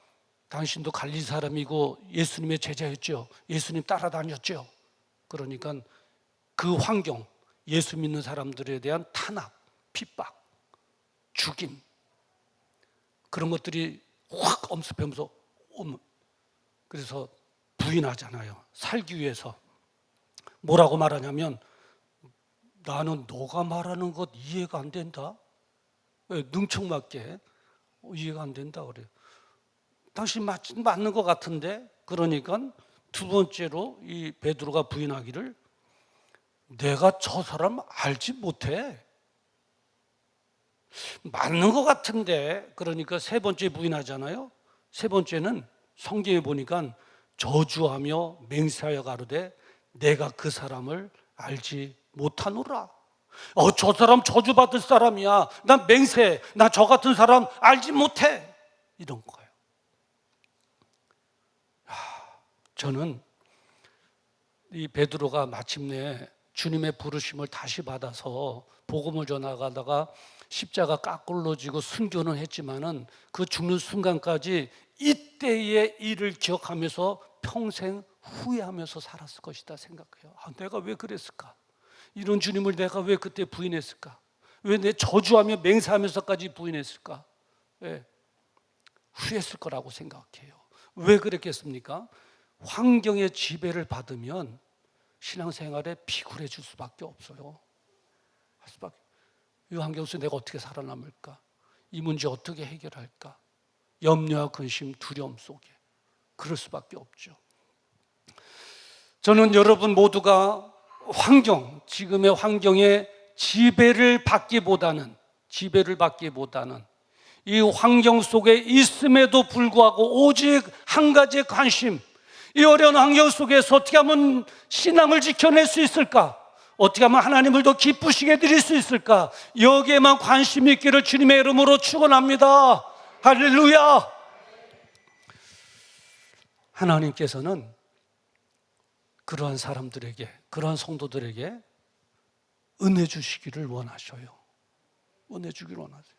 당신도 갈릴리 사람이고 예수님의 제자였죠? 예수님 따라다녔죠? 그러니까 그 환경, 예수 믿는 사람들에 대한 탄압, 핍박, 죽임, 그런 것들이 확 엄습하면서 그래서 부인하잖아요. 살기 위해서. 뭐라고 말하냐면, 나는 너가 말하는 것 이해가 안 된다. 능청맞게 이해가 안 된다 그래요. 당신 맞는 것 같은데. 그러니까 두 번째로 이 베드로가 부인하기를, 내가 저 사람 알지 못해. 맞는 것 같은데. 그러니까 세 번째 부인하잖아요. 세 번째는 성경에 보니까 저주하며 맹세하여 가로되 내가 그 사람을 알지 못하노라. 저 사람 저주받을 사람이야. 난 맹세해. 나 저 같은 사람 알지 못해. 이런 거예요. 저는 이 베드로가 마침내 주님의 부르심을 다시 받아서 복음을 전하다가 십자가 까꿀로 지고 순교는 했지만은 그 죽는 순간까지 이때의 일을 기억하면서 평생 후회하면서 살았을 것이다 생각해요. 내가 왜 그랬을까? 이런 주님을 내가 왜 그때 부인했을까? 왜 내 저주하며 맹세하면서까지 부인했을까? 왜? 후회했을 거라고 생각해요. 왜 그랬겠습니까? 환경의 지배를 받으면 신앙생활에 비굴해질 수밖에 없어요. 이 환경 속에 내가 어떻게 살아남을까? 이 문제 어떻게 해결할까? 염려와 근심, 두려움 속에 그럴 수밖에 없죠. 저는 여러분 모두가 지금의 환경에 지배를 받기보다는 이 환경 속에 있음에도 불구하고 오직 한 가지의 관심, 이 어려운 환경 속에서 어떻게 하면 신앙을 지켜낼 수 있을까? 어떻게 하면 하나님을 더 기쁘시게 드릴 수 있을까? 여기에만 관심이 있기를 주님의 이름으로 축원합니다. 할렐루야. 하나님께서는 그러한 사람들에게, 그러한 성도들에게 은혜 주시기를 원하셔요. 은혜 주기를 원하세요.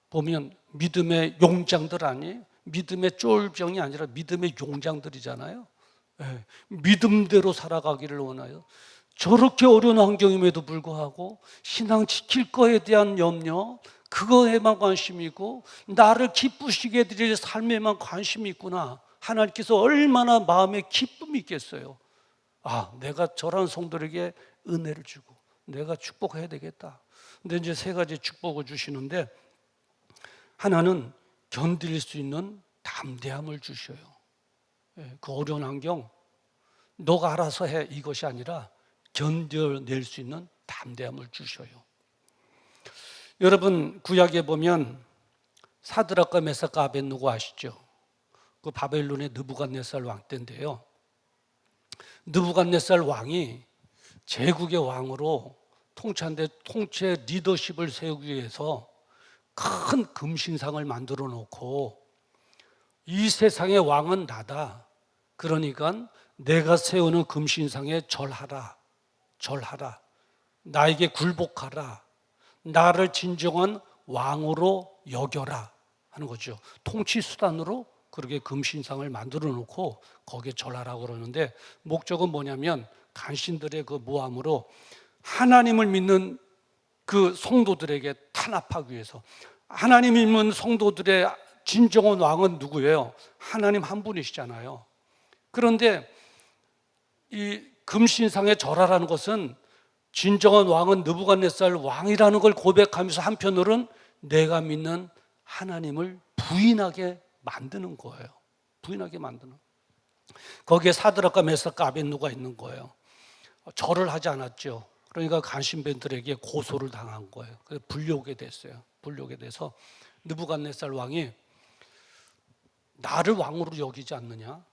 보면 믿음의 용장들 아니에요? 믿음의 쫄병이 아니라 믿음의 용장들이잖아요. 네, 믿음대로 살아가기를 원하여 저렇게 어려운 환경임에도 불구하고 신앙 지킬 거에 대한 염려, 그거에만 관심이고 나를 기쁘시게 드릴 삶에만 관심이 있구나. 하나님께서 얼마나 마음에 기쁨이 있겠어요. 내가 저런 성도에게 은혜를 주고 내가 축복해야 되겠다. 근데 이제 세 가지 축복을 주시는데, 하나는 견딜 수 있는 담대함을 주셔요. 그 어려운 환경 너가 알아서 해, 이것이 아니라 견뎌낼 수 있는 담대함을 주셔요. 여러분, 구약에 보면 사드락과 메삭과 아벳느고 아시죠? 그 바벨론의 느부갓네살 왕 때인데요, 느부갓네살 왕이 제국의 왕으로 통치 리더십을 세우기 위해서 큰 금신상을 만들어 놓고, 이 세상의 왕은 나다, 그러니까 내가 세우는 금신상에 절하라, 나에게 굴복하라, 나를 진정한 왕으로 여겨라 하는 거죠. 통치 수단으로 그렇게 금신상을 만들어 놓고 거기에 절하라고 그러는데, 목적은 뭐냐면 간신들의 그 모함으로 하나님을 믿는 그 성도들에게 탄압하기 위해서. 하나님 믿는 성도들의 진정한 왕은 누구예요? 하나님 한 분이시잖아요. 그런데 이 금신상에 절하라는 것은 진정한 왕은 느부갓네살 왕이라는 걸 고백하면서 한편으로는 내가 믿는 하나님을 부인하게 만드는 거예요. 부인하게 만드는. 거기에 사드락과 메삭과 아벳느고가 있는 거예요. 절을 하지 않았죠. 그러니까 간신배들에게 고소를 당한 거예요. 그래서 불려오게 됐어요. 불려오게 돼서 느부갓네살 왕이 나를 왕으로 여기지 않느냐?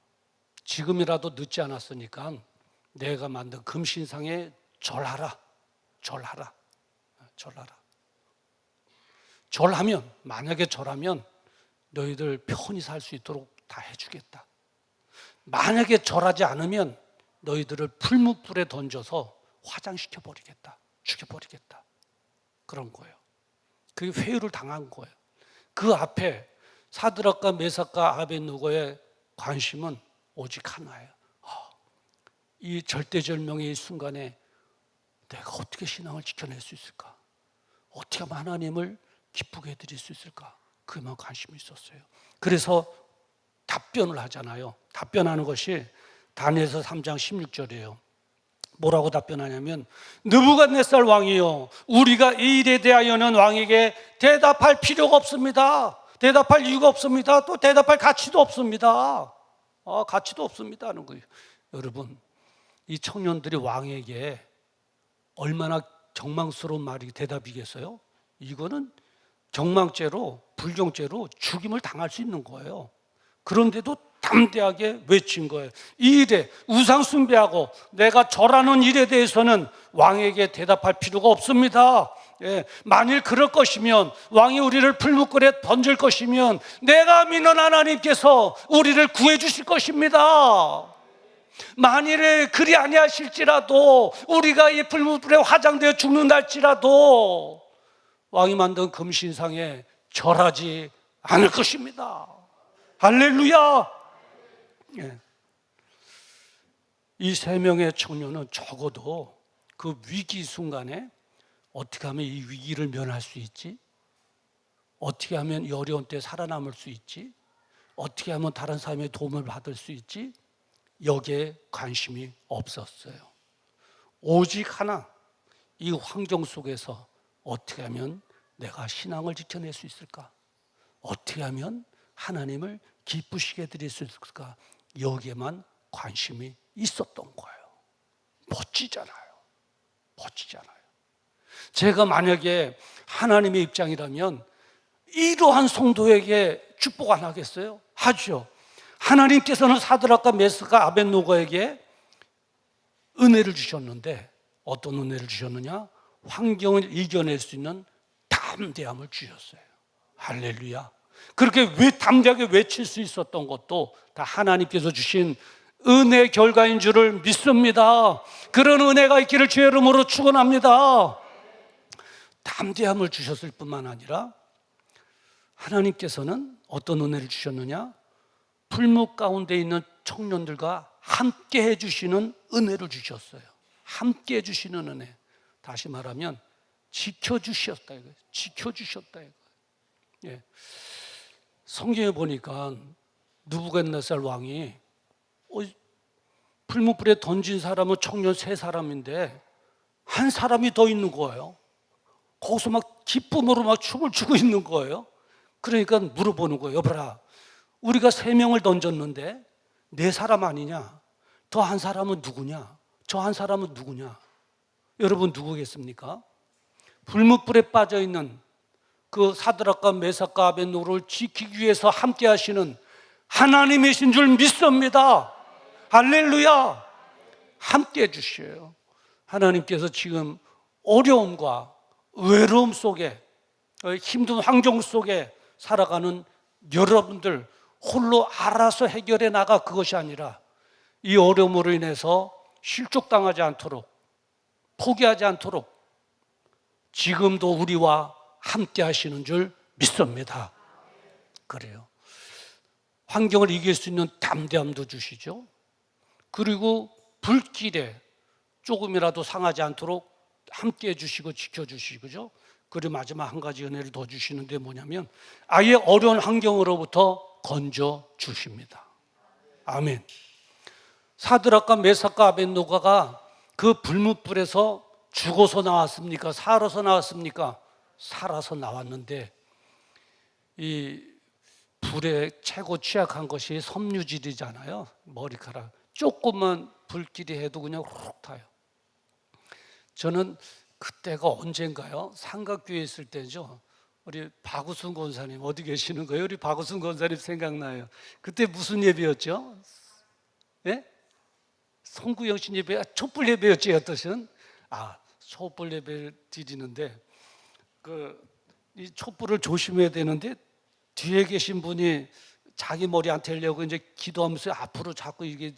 지금이라도 늦지 않았으니까 내가 만든 금신상에 절하라. 만약에 절하면 너희들 편히 살 수 있도록 다 해주겠다. 만약에 절하지 않으면 너희들을 풀무불에 던져서 화장시켜 버리겠다, 죽여버리겠다, 그런 거예요. 그게 회유를 당한 거예요. 그 앞에 사드락과 메삭과 아벳느고의 관심은 오직 하나예요. 이 절대절명의 순간에 내가 어떻게 신앙을 지켜낼 수 있을까? 어떻게 하면 하나님을 기쁘게 해드릴 수 있을까? 그만 관심이 있었어요. 그래서 답변을 하잖아요. 답변하는 것이 다니엘서 3장 16절이에요. 뭐라고 답변하냐면, 느부갓네살 왕이요, 우리가 이 일에 대하여는 왕에게 대답할 필요가 없습니다. 대답할 이유가 없습니다. 또 대답할 가치도 없습니다. 가치도 없습니다 하는 거예요. 여러분, 이 청년들이 왕에게 얼마나 경망스러운 말이 대답이겠어요? 이거는 정망죄로, 불경죄로 죽임을 당할 수 있는 거예요. 그런데도 담대하게 외친 거예요. 이 일에 우상 숭배하고 내가 절하는 일에 대해서는 왕에게 대답할 필요가 없습니다. 만일 그럴 것이면, 왕이 우리를 풀무불에 던질 것이면 내가 믿는 하나님께서 우리를 구해 주실 것입니다. 만일에 그리 아니하실지라도, 우리가 이 풀무불에 화장되어 죽는달지라도 왕이 만든 금신상에 절하지 않을 것입니다. 할렐루야. 이 세 명의 청년은 적어도 그 위기 순간에 어떻게 하면 이 위기를 면할 수 있지? 어떻게 하면 이 어려운 때 살아남을 수 있지? 어떻게 하면 다른 사람의 도움을 받을 수 있지? 여기에 관심이 없었어요. 오직 하나, 이 환경 속에서 어떻게 하면 내가 신앙을 지켜낼 수 있을까? 어떻게 하면 하나님을 기쁘시게 드릴 수 있을까? 여기에만 관심이 있었던 거예요. 멋지잖아요. 멋지잖아요. 제가 만약에 하나님의 입장이라면 이러한 성도에게 축복 안 하겠어요? 하죠. 하나님께서는 사드락과 메삭과 아벳노고에게 은혜를 주셨는데 어떤 은혜를 주셨느냐? 환경을 이겨낼 수 있는 담대함을 주셨어요. 할렐루야. 그렇게 담대하게 외칠 수 있었던 것도 다 하나님께서 주신 은혜 결과인 줄을 믿습니다. 그런 은혜가 있기를 주의 이름으로 축원합니다. 담대함을 주셨을 뿐만 아니라 하나님께서는 어떤 은혜를 주셨느냐? 불목 가운데 있는 청년들과 함께 해주시는 은혜를 주셨어요. 함께 해주시는 은혜. 다시 말하면 지켜주셨다 이거예요. 지켜주셨다 이거예요. 예. 성경에 보니까 느부갓네살 왕이 풀무불에 던진 사람은 청년 3사람인데 한 사람이 더 있는 거예요. 거기서 막 기쁨으로 막 춤을 추고 있는 거예요. 그러니까 물어보는 거예요. 여보라, 우리가 3명을 던졌는데 4사람 아니냐? 더 한 사람은 누구냐? 저 한 사람은 누구냐? 여러분 누구겠습니까? 불무불에 빠져있는 그 사드락과 메삭과 아벳노고를 지키기 위해서 함께 하시는 하나님이신 줄 믿습니다. 할렐루야. 함께 해주셔요. 하나님께서 지금 어려움과 외로움 속에 힘든 환경 속에 살아가는 여러분들 홀로 알아서 해결해 나가 그것이 아니라 이 어려움으로 인해서 실족당하지 않도록 포기하지 않도록 지금도 우리와 함께 하시는 줄 믿습니다. 그래요. 환경을 이길 수 있는 담대함도 주시죠. 그리고 불길에 조금이라도 상하지 않도록 함께 해주시고 지켜주시고죠. 그리고 마지막 한 가지 은혜를 더 주시는데 뭐냐면 아예 어려운 환경으로부터 건져 주십니다. 아멘. 사드락과 메삭과 아벳노고가 그 불뭇불에서 죽어서 나왔습니까? 살아서 나왔습니까? 살아서 나왔는데 이 불에 최고 취약한 것이 섬유질이잖아요. 머리카락. 조금만 불길이 해도 그냥 훅 타요. 저는 그때가 언젠가요? 삼각교회에 있을 때죠. 우리 박우순 권사님 어디 계시는 거예요? 우리 박우순 권사님 생각나요. 그때 무슨 예배였죠? 예? 성구영신 예배, 촛불 예배였지 어떠신? 촛불 예배를 드리는데 이 촛불을 조심해야 되는데 뒤에 계신 분이 자기 머리 안 떼려고 이제 기도하면서 앞으로 자꾸 이게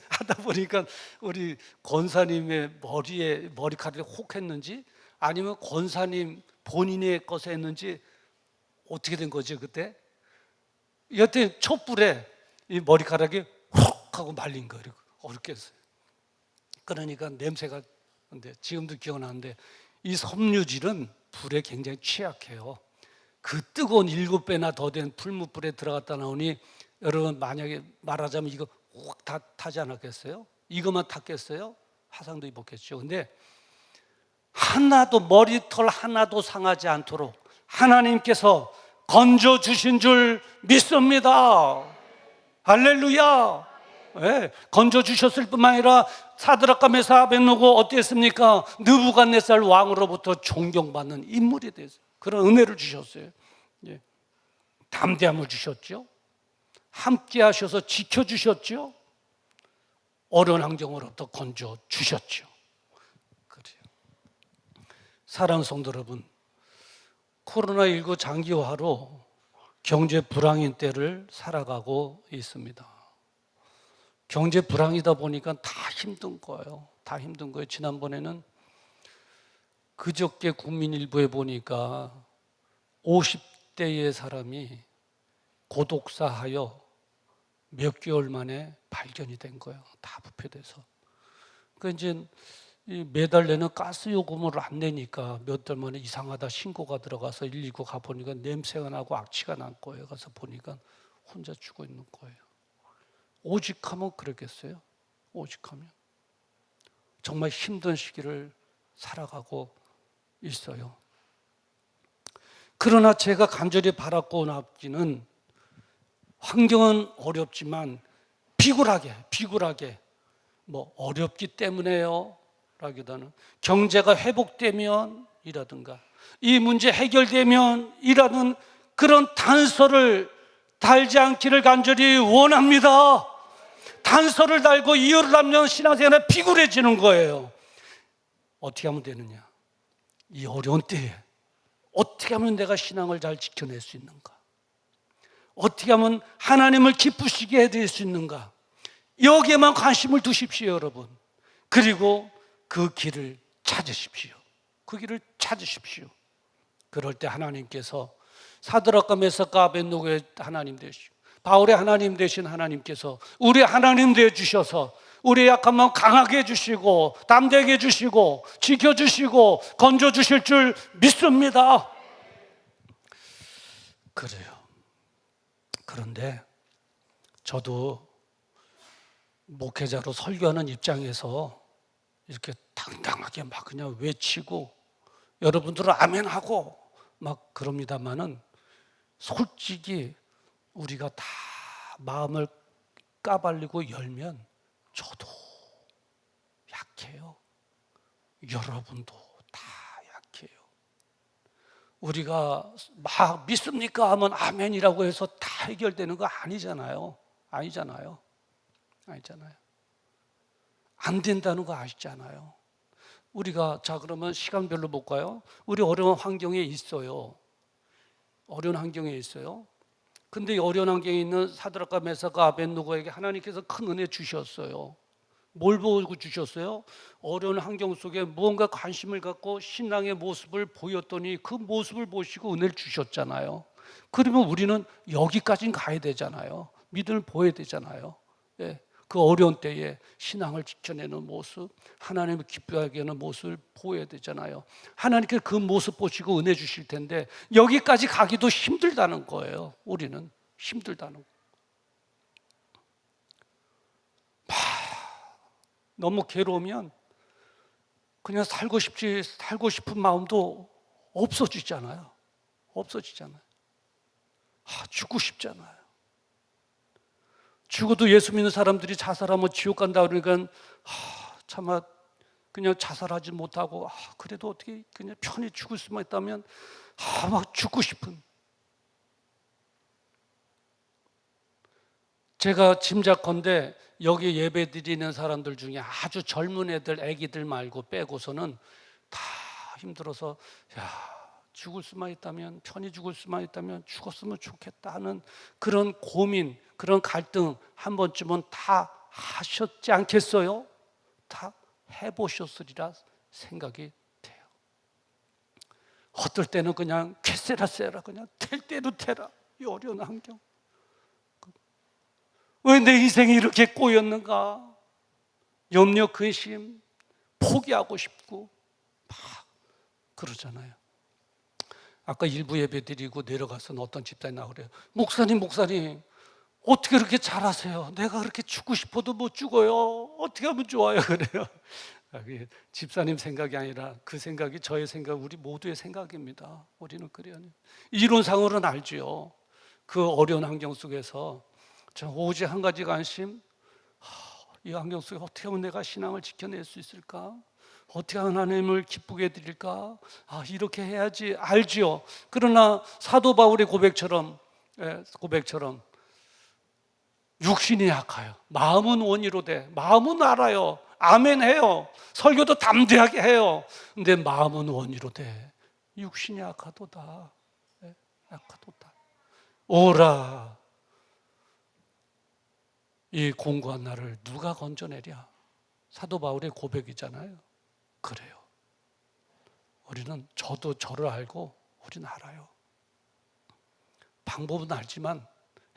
하다 보니까 우리 권사님의 머리카락이 혹 했는지 아니면 권사님 본인의 것에 했는지 어떻게 된 거죠 그때? 여태 촛불에 이 머리카락이 혹 하고 말린 거예요. 어렵게 했어요. 그러니까 냄새가 근데 지금도 기억나는데 이 섬유질은 불에 굉장히 취약해요. 그 뜨거운 7배나 더 된 풀무불에 들어갔다 나오니 여러분 만약에 말하자면 이거 확 다 타지 않았겠어요? 이것만 탔겠어요? 화상도 입었겠죠. 근데 하나도 머리털 하나도 상하지 않도록 하나님께서 건져주신 줄 믿습니다. 할렐루야. 네, 건져주셨을 뿐만 아니라 사드락과 메삭 아벳노고 어땠습니까? 느부갓네살 왕으로부터 존경받는 인물이 됐어요. 그런 은혜를 주셨어요. 예. 담대함을 주셨죠. 함께 하셔서 지켜주셨죠. 어려운 환경으로부터 건져주셨죠. 그래요. 사랑하는 성도 여러분, 코로나19 장기화로 경제 불황인 때를 살아가고 있습니다. 경제 불황이다 보니까 다 힘든 거예요. 다 힘든 거예요. 지난번에는 그저께 국민일보에 보니까 50대의 사람이 고독사하여 몇 개월 만에 발견이 된 거예요. 다 부패돼서. 그러니까 이제 매달 내는 가스 요금을 안 내니까 몇 달 만에 이상하다 신고가 들어가서 119 가보니까 냄새가 나고 악취가 난 거예요. 가서 보니까 혼자 죽어 있는 거예요. 오직하면 그랬겠어요? 오직하면 정말 힘든 시기를 살아가고 있어요. 그러나 제가 간절히 바랐고 나기는 환경은 어렵지만 비굴하게 뭐 어렵기 때문에요 라기보다는 경제가 회복되면 이라든가 이 문제 해결되면 이라는 그런 단서를 달지 않기를 간절히 원합니다. 단서를 달고 이유를 알면 신앙생활이 비굴해지는 거예요. 어떻게 하면 되느냐? 이 어려운 때에 어떻게 하면 내가 신앙을 잘 지켜낼 수 있는가? 어떻게 하면 하나님을 기쁘시게 해드릴 수 있는가? 여기에만 관심을 두십시오, 여러분. 그리고 그 길을 찾으십시오. 그 길을 찾으십시오. 그럴 때 하나님께서 사드락과 메삭과 아벳노고의 하나님 되시고 바울의 하나님 되신 하나님께서 우리 하나님 되어 주셔서 우리의 약한 마음 강하게 해주시고 담대하게 해주시고 지켜주시고 건져주실 줄 믿습니다. 그래요. 그런데 저도 목회자로 설교하는 입장에서 이렇게 당당하게 막 그냥 외치고 여러분들은 아멘하고 막 그럽니다마는 솔직히 우리가 다 마음을 까발리고 열면 저도 약해요. 여러분도 다 약해요. 우리가 막 믿습니까 하면 아멘이라고 해서 다 해결되는 거 아니잖아요. 안 된다는 거 아시잖아요. 우리가 자 그러면 시간별로 볼까요? 우리 어려운 환경에 있어요. 근데 이 어려운 환경에 있는 사드락과 메삭과 아벳노고에게 하나님께서 큰 은혜 주셨어요. 뭘 보고 주셨어요? 어려운 환경 속에 무언가 관심을 갖고 신앙의 모습을 보였더니 그 모습을 보시고 은혜를 주셨잖아요. 그러면 우리는 여기까지는 가야 되잖아요. 믿음을 보여야 되잖아요. 예. 그 어려운 때에 신앙을 지켜내는 모습, 하나님을 기쁘게 하는 모습을 보여야 되잖아요. 하나님께서 그 모습 보시고 은혜 주실 텐데 여기까지 가기도 힘들다는 거예요. 우리는 힘들다는 거. 너무 괴로우면 그냥 살고 싶은 마음도 없어지잖아요. 죽고 싶잖아요. 죽어도 예수 믿는 사람들이 자살하면 지옥 간다 그러니까 차마 그냥 자살하지 못하고 그래도 어떻게 그냥 편히 죽을 수만 있다면 막 죽고 싶은. 제가 짐작컨대 여기 예배 드리는 사람들 중에 아주 젊은 애들, 애기들 말고 빼고서는 다 힘들어서 죽을 수만 있다면, 편히 죽을 수만 있다면 죽었으면 좋겠다 하는 그런 고민, 그런 갈등 한 번쯤은 다 하셨지 않겠어요? 다 해보셨으리라 생각이 돼요. 어떨 때는 그냥 쾌세라 그냥 될 대로 되라. 이 어려운 환경. 왜 내 인생이 이렇게 꼬였는가? 염려, 근심, 포기하고 싶고 막 그러잖아요. 아까 일부 예배 드리고 내려가서는 어떤 집사님 나오래요. 목사님 어떻게 그렇게 잘하세요? 내가 그렇게 죽고 싶어도 못 죽어요. 어떻게 하면 좋아요? 그래요. 집사님 생각이 아니라 그 생각이 저의 생각, 우리 모두의 생각입니다. 우리는 그래요. 이론상으로는 알죠. 그 어려운 환경 속에서 저 오직 한 가지 관심, 이 환경 속에 어떻게 하면 내가 신앙을 지켜낼 수 있을까? 어떻게 하나님을 기쁘게 해드릴까? 이렇게 해야지 알지요. 그러나 사도 바울의 고백처럼 육신이 약해요. 마음은 원이로되 마음은 알아요. 아멘 해요. 설교도 담대하게 해요. 근데 마음은 원이로되 육신이 약하도다. 약하도다. 오라. 이 공고한 나를 누가 건져내랴? 사도 바울의 고백이잖아요. 그래요. 우리는 저도 저를 알고 우리는 알아요. 방법은 알지만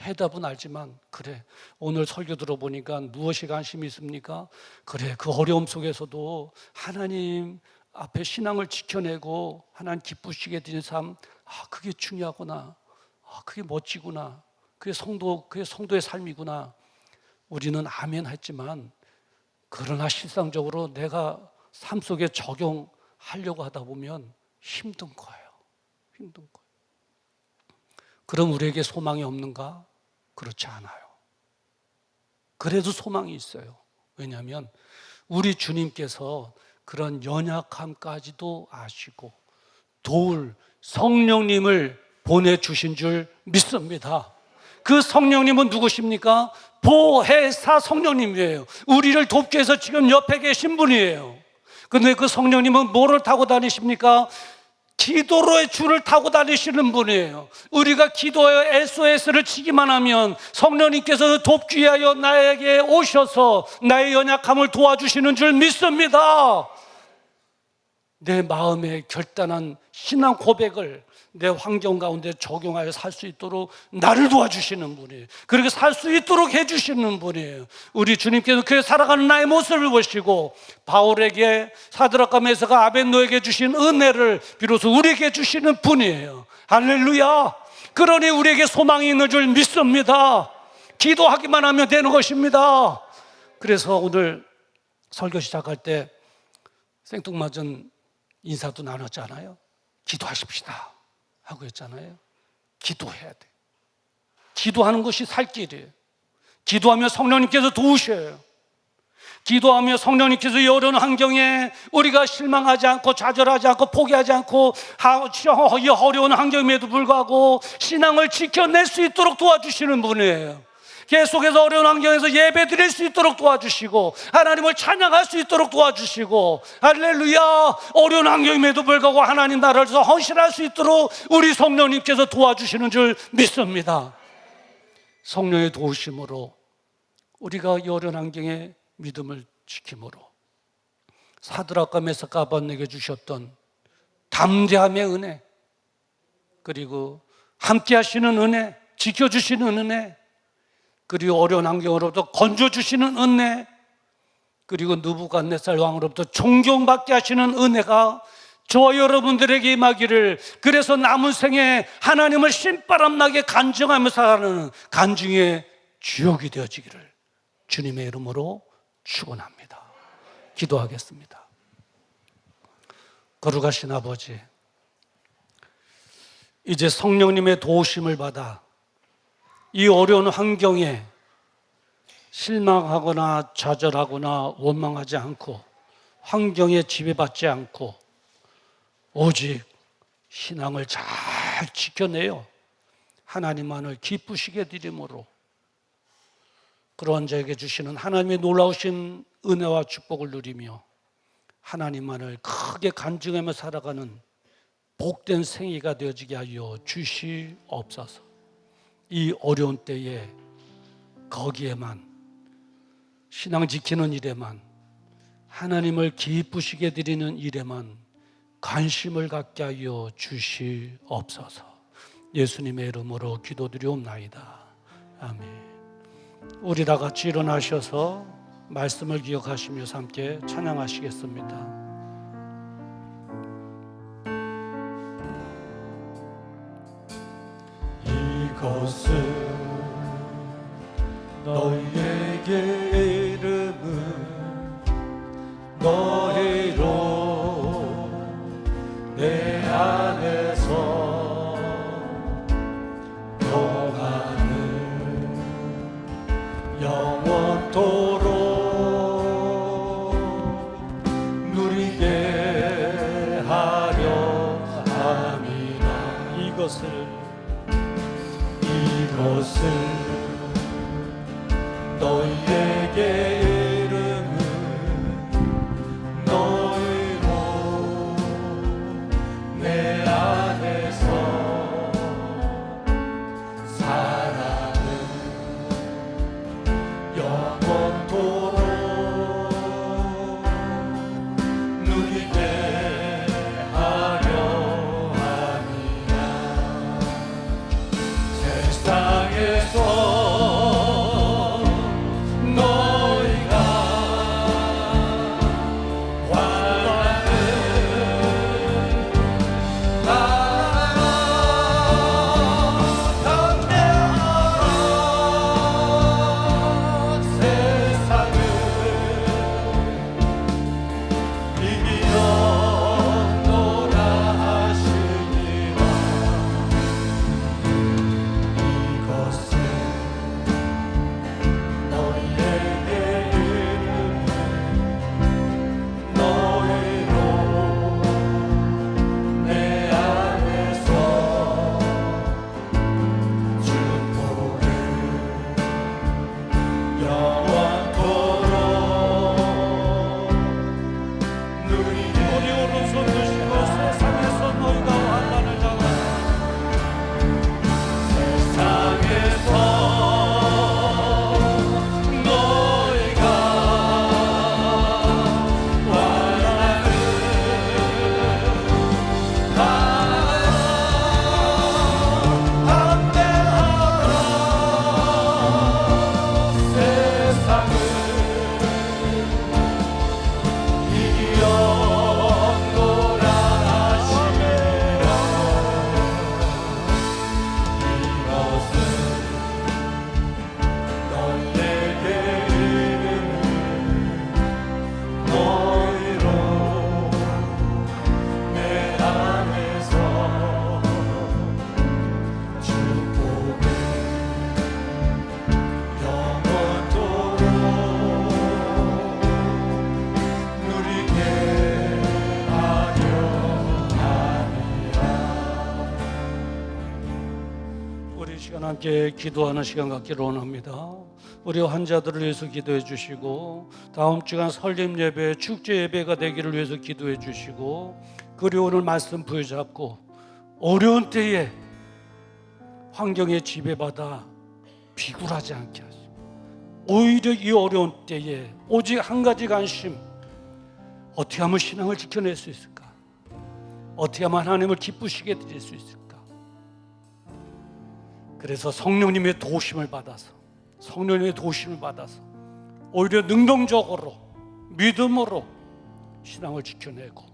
해답은 알지만 그래, 오늘 설교 들어보니까 무엇이 관심이 있습니까? 그래, 그 어려움 속에서도 하나님 앞에 신앙을 지켜내고 하나님 기쁘시게 되는 삶, 그게 중요하구나. 그게 멋지구나. 그게 성도의 삶이구나. 우리는 아멘 했지만, 그러나 실상적으로 내가 삶 속에 적용하려고 하다 보면 힘든 거예요. 힘든 거예요. 그럼 우리에게 소망이 없는가? 그렇지 않아요. 그래도 소망이 있어요. 왜냐하면 우리 주님께서 그런 연약함까지도 아시고 도울 성령님을 보내주신 줄 믿습니다. 그 성령님은 누구십니까? 보혜사 성령님이에요. 우리를 돕기 위해서 지금 옆에 계신 분이에요. 그런데 그 성령님은 뭐를 타고 다니십니까? 기도로의 줄을 타고 다니시는 분이에요. 우리가 기도하여 SOS를 치기만 하면 성령님께서 돕기 위하여 나에게 오셔서 나의 연약함을 도와주시는 줄 믿습니다. 내 마음의 결단한 신앙 고백을 내 환경 가운데 적용하여 살 수 있도록 나를 도와주시는 분이에요. 그렇게 살 수 있도록 해주시는 분이에요. 우리 주님께서 그 살아가는 나의 모습을 보시고 바울에게 사드락과 메사가 아벳노에게 주신 은혜를 비로소 우리에게 주시는 분이에요. 할렐루야. 그러니 우리에게 소망이 있는 줄 믿습니다. 기도하기만 하면 되는 것입니다. 그래서 오늘 설교 시작할 때 생뚱맞은 인사도 나눴잖아요. 기도하십시다 하고 했잖아요. 기도해야 돼. 기도하는 것이 살 길이에요. 기도하며 성령님께서 도우셔요. 기도하며 성령님께서 이 어려운 환경에 우리가 실망하지 않고 좌절하지 않고 포기하지 않고 이 어려운 환경임에도 불구하고 신앙을 지켜낼 수 있도록 도와주시는 분이에요. 계속해서 어려운 환경에서 예배 드릴 수 있도록 도와주시고 하나님을 찬양할 수 있도록 도와주시고 할렐루야, 어려운 환경임에도 불구하고 하나님 나라를 위해서 헌신할 수 있도록 우리 성령님께서 도와주시는 줄 믿습니다. 성령의 도우심으로 우리가 이 어려운 환경에 믿음을 지킴으로 사드락과 메삭과 아벳네고에게 주셨던 담대함의 은혜, 그리고 함께 하시는 은혜, 지켜주시는 은혜, 그리고 어려운 환경으로부터 건져주시는 은혜, 그리고 느부갓네살 왕으로부터 존경받게 하시는 은혜가 저와 여러분들에게 임하기를, 그래서 남은 생에 하나님을 신바람나게 간증하며 살아가는 간증의 주역이 되어지기를 주님의 이름으로 축원합니다. 기도하겠습니다. 거룩하신 아버지, 이제 성령님의 도우심을 받아 이 어려운 환경에 실망하거나 좌절하거나 원망하지 않고 환경에 지배받지 않고 오직 신앙을 잘 지켜내요 하나님만을 기쁘시게 드림으로 그러한 자에게 주시는 하나님의 놀라우신 은혜와 축복을 누리며 하나님만을 크게 간증하며 살아가는 복된 생애가 되어지게 하여 주시옵소서. 이 어려운 때에 거기에만, 신앙 지키는 일에만, 하나님을 기쁘시게 드리는 일에만 관심을 갖게 하여 주시옵소서. 예수님의 이름으로 기도드리옵나이다. 아멘. 우리 다 같이 일어나셔서 말씀을 기억하시면서 함께 찬양하시겠습니다. 이것은 너희에게 이름은 너희로 내 안에서 평안을 영원토록 누리게 하려 함이라. 이것을 너희에게 이름은 너희로 내 안에서 사랑은 영원토록 누리게 하려 함이라. 세상에서 이 시간 함께 기도하는 시간 갖기를 원합니다. 우리 환자들을 위해서 기도해 주시고, 다음 주간 설립 예배, 축제 예배가 되기를 위해서 기도해 주시고, 그리고 오늘 말씀 부여잡고 어려운 때에 환경에 지배받아 비굴하지 않게 하시고, 오히려 이 어려운 때에 오직 한 가지 관심, 어떻게 하면 신앙을 지켜낼 수 있을까? 어떻게 하면 하나님을 기쁘시게 드릴 수 있을까? 그래서 성령님의 도우심을 받아서 오히려 능동적으로 믿음으로 신앙을 지켜내고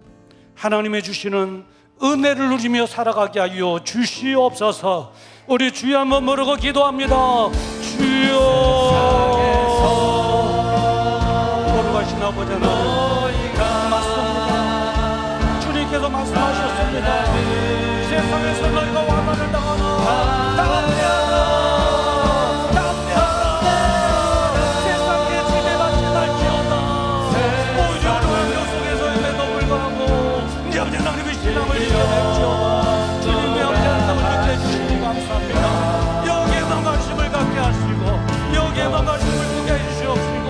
하나님의 주시는 은혜를 누리며 살아가게 하여 주시옵소서. 우리 주여 한번 모르고 기도합니다. 주여. 거룩하신 아버지 하나님, 맞습니다. 주님께서 말씀하셨습니다. 세상에서 너희가 와만을 당하나 세상에 지배받지 말지어다. 오히려 환경 속에서 임에도 불구하고 이제 하나님의 신앙을 지켜낼지어다. 주님의 영향력을 느껴주시니 감사합니다. 여기에만 관심을 갖게 하시고, 여기에만 관심을 두게 해주시옵시고,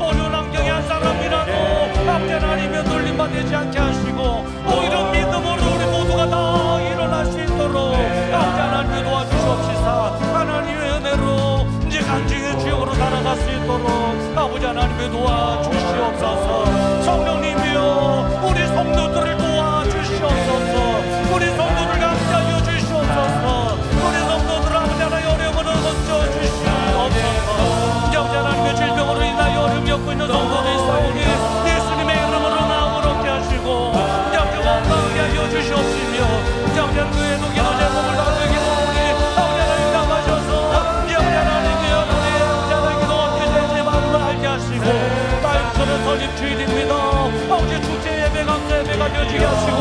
어려운 환경에 한 사람이라도 앞전하니며 놀림받지 않게 하시고, 오히려 믿음으로 우리 모두가 다 일어날 수 있도록 아버지 하나님을 도와주시옵시사. 하나님의 은혜로 이제 간증의 주역으로 살아갈 수 있도록 아버지 하나님을 도와주시옵소서. 성령님이여, 우리 성도들을 도와주시옵소서. 우리 성도들 감싸여 주시옵소서. 우리 성도들 아버지 하나님의 어려움을 건져 주시옵소서. 아버지 하나님의 질병으로 인하여 어려움 겪고 있는 성도들 있사오니 예수님의 이름으로 나음을 얻게 하시고 아버지 건강하게 하여 주시옵시며, 아버지 하나님의 기도 제목을 나누게 기도하오니 아버지 하나님 감하셔서 아버지 하나님이여 우리 아버지 하나님 기도 얻게 되지 마음을 알게 하시고, 다임처럼 설립 주일입니다. 아버지 축제 예배 감사 예배가 되어지게 하시고,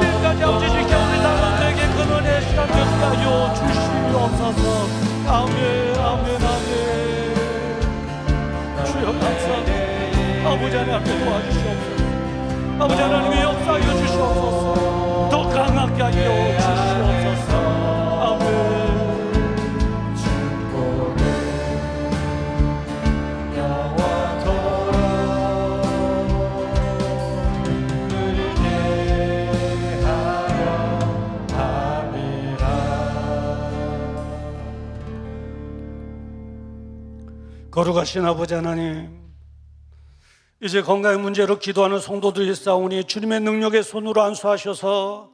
지금까지 아버지 지켜 우리 사람들에게 그 은혜 시간 되게 하여 주시옵소서. 아멘 아멘 아멘. 주여 감사합니다. 아버지 하나님 도와주시옵소서. 아버지 하나님의 역사하여 주시옵소서. 더 강하게 하여 주시옵소서. 아멘. 거룩하신 아버지 하나님, 이제 건강의 문제로 기도하는 성도들이 있사오니 주님의 능력의 손으로 안수하셔서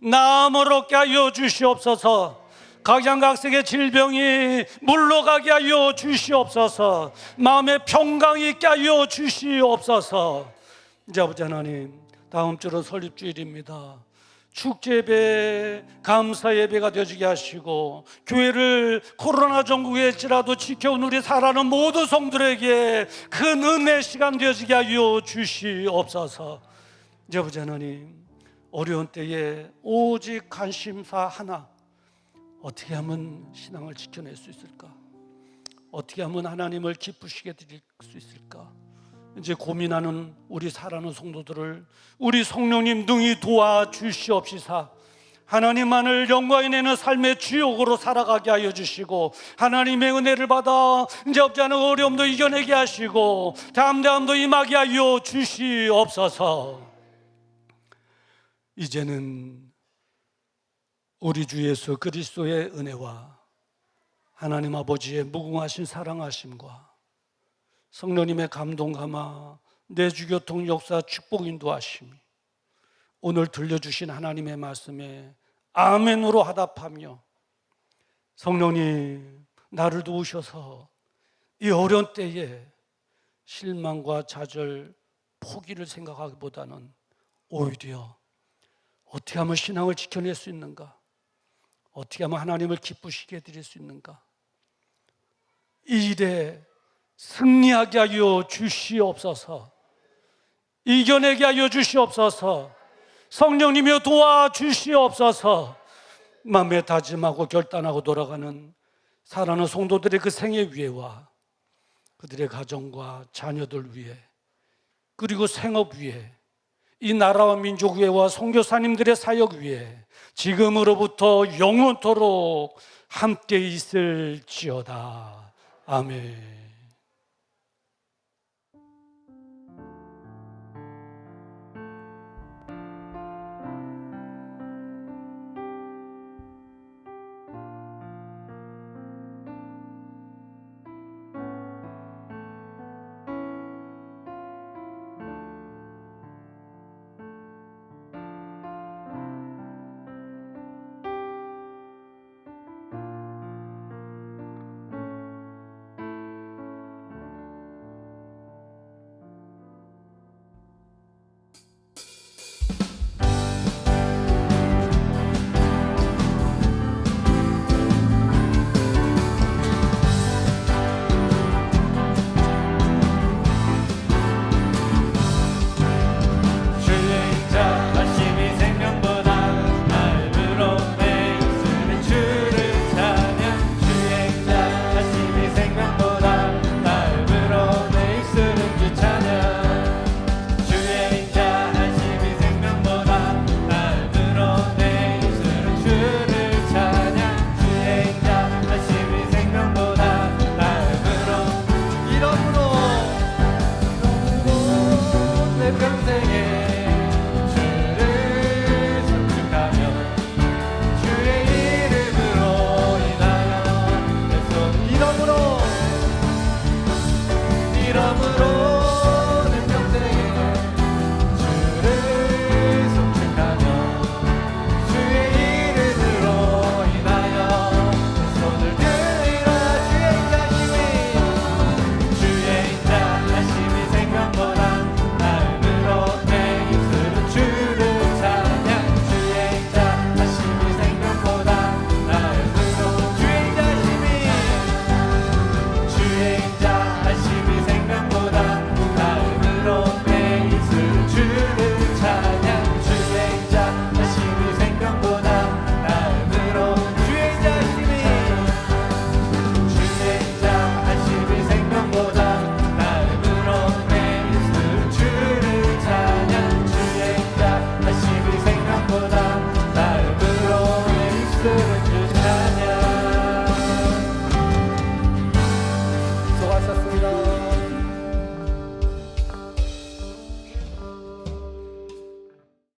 나음을 얻게 하여 주시옵소서. 각양각색의 질병이 물러가게 하여 주시옵소서. 마음의 평강이 있게 하여 주시옵소서. 이제 아버지 하나님, 다음 주는 설립주일입니다. 축제예배, 감사예배가 되어지게 하시고, 교회를 코로나 전국일지라도 지켜온 우리 사랑하는 모든 성들에게 큰 은혜 시간 되어지게 하여 주시옵소서. 이제 아버지 하나님, 어려운 때에 오직 관심사 하나, 어떻게 하면 신앙을 지켜낼 수 있을까? 어떻게 하면 하나님을 기쁘시게 드릴 수 있을까? 이제 고민하는 우리 사랑하는 성도들을 우리 성령님 능히 도와주시옵시사. 하나님만을 영광이 내는 삶의 주역으로 살아가게 하여 주시고, 하나님의 은혜를 받아 이제 없지 않은 어려움도 이겨내게 하시고, 담대함도 임하게 하여 주시옵소서. 이제는 우리 주 예수 그리스도의 은혜와 하나님 아버지의 무궁하신 사랑하심과 성령님의 감동 감화, 내주교통 역사 축복 인도하심이 오늘 들려주신 하나님의 말씀에 아멘으로 화답하며, 성령님 나를 도우셔서 이 어려운 때에 실망과 좌절, 포기를 생각하기보다는 오히려 어떻게 하면 신앙을 지켜낼 수 있는가, 어떻게 하면 하나님을 기쁘시게 해드릴 수 있는가, 이 일에 승리하게 하여 주시옵소서. 이겨내게 하여 주시옵소서. 성령님이여 도와주시옵소서. 마음에 다짐하고 결단하고 돌아가는 사랑하는 성도들의 그 생애 위에와 그들의 가정과 자녀들 위에, 그리고 생업 위에, 이 나라와 민족 위에와 선교사님들의 사역 위에 지금으로부터 영원토록 함께 있을지어다. 아멘.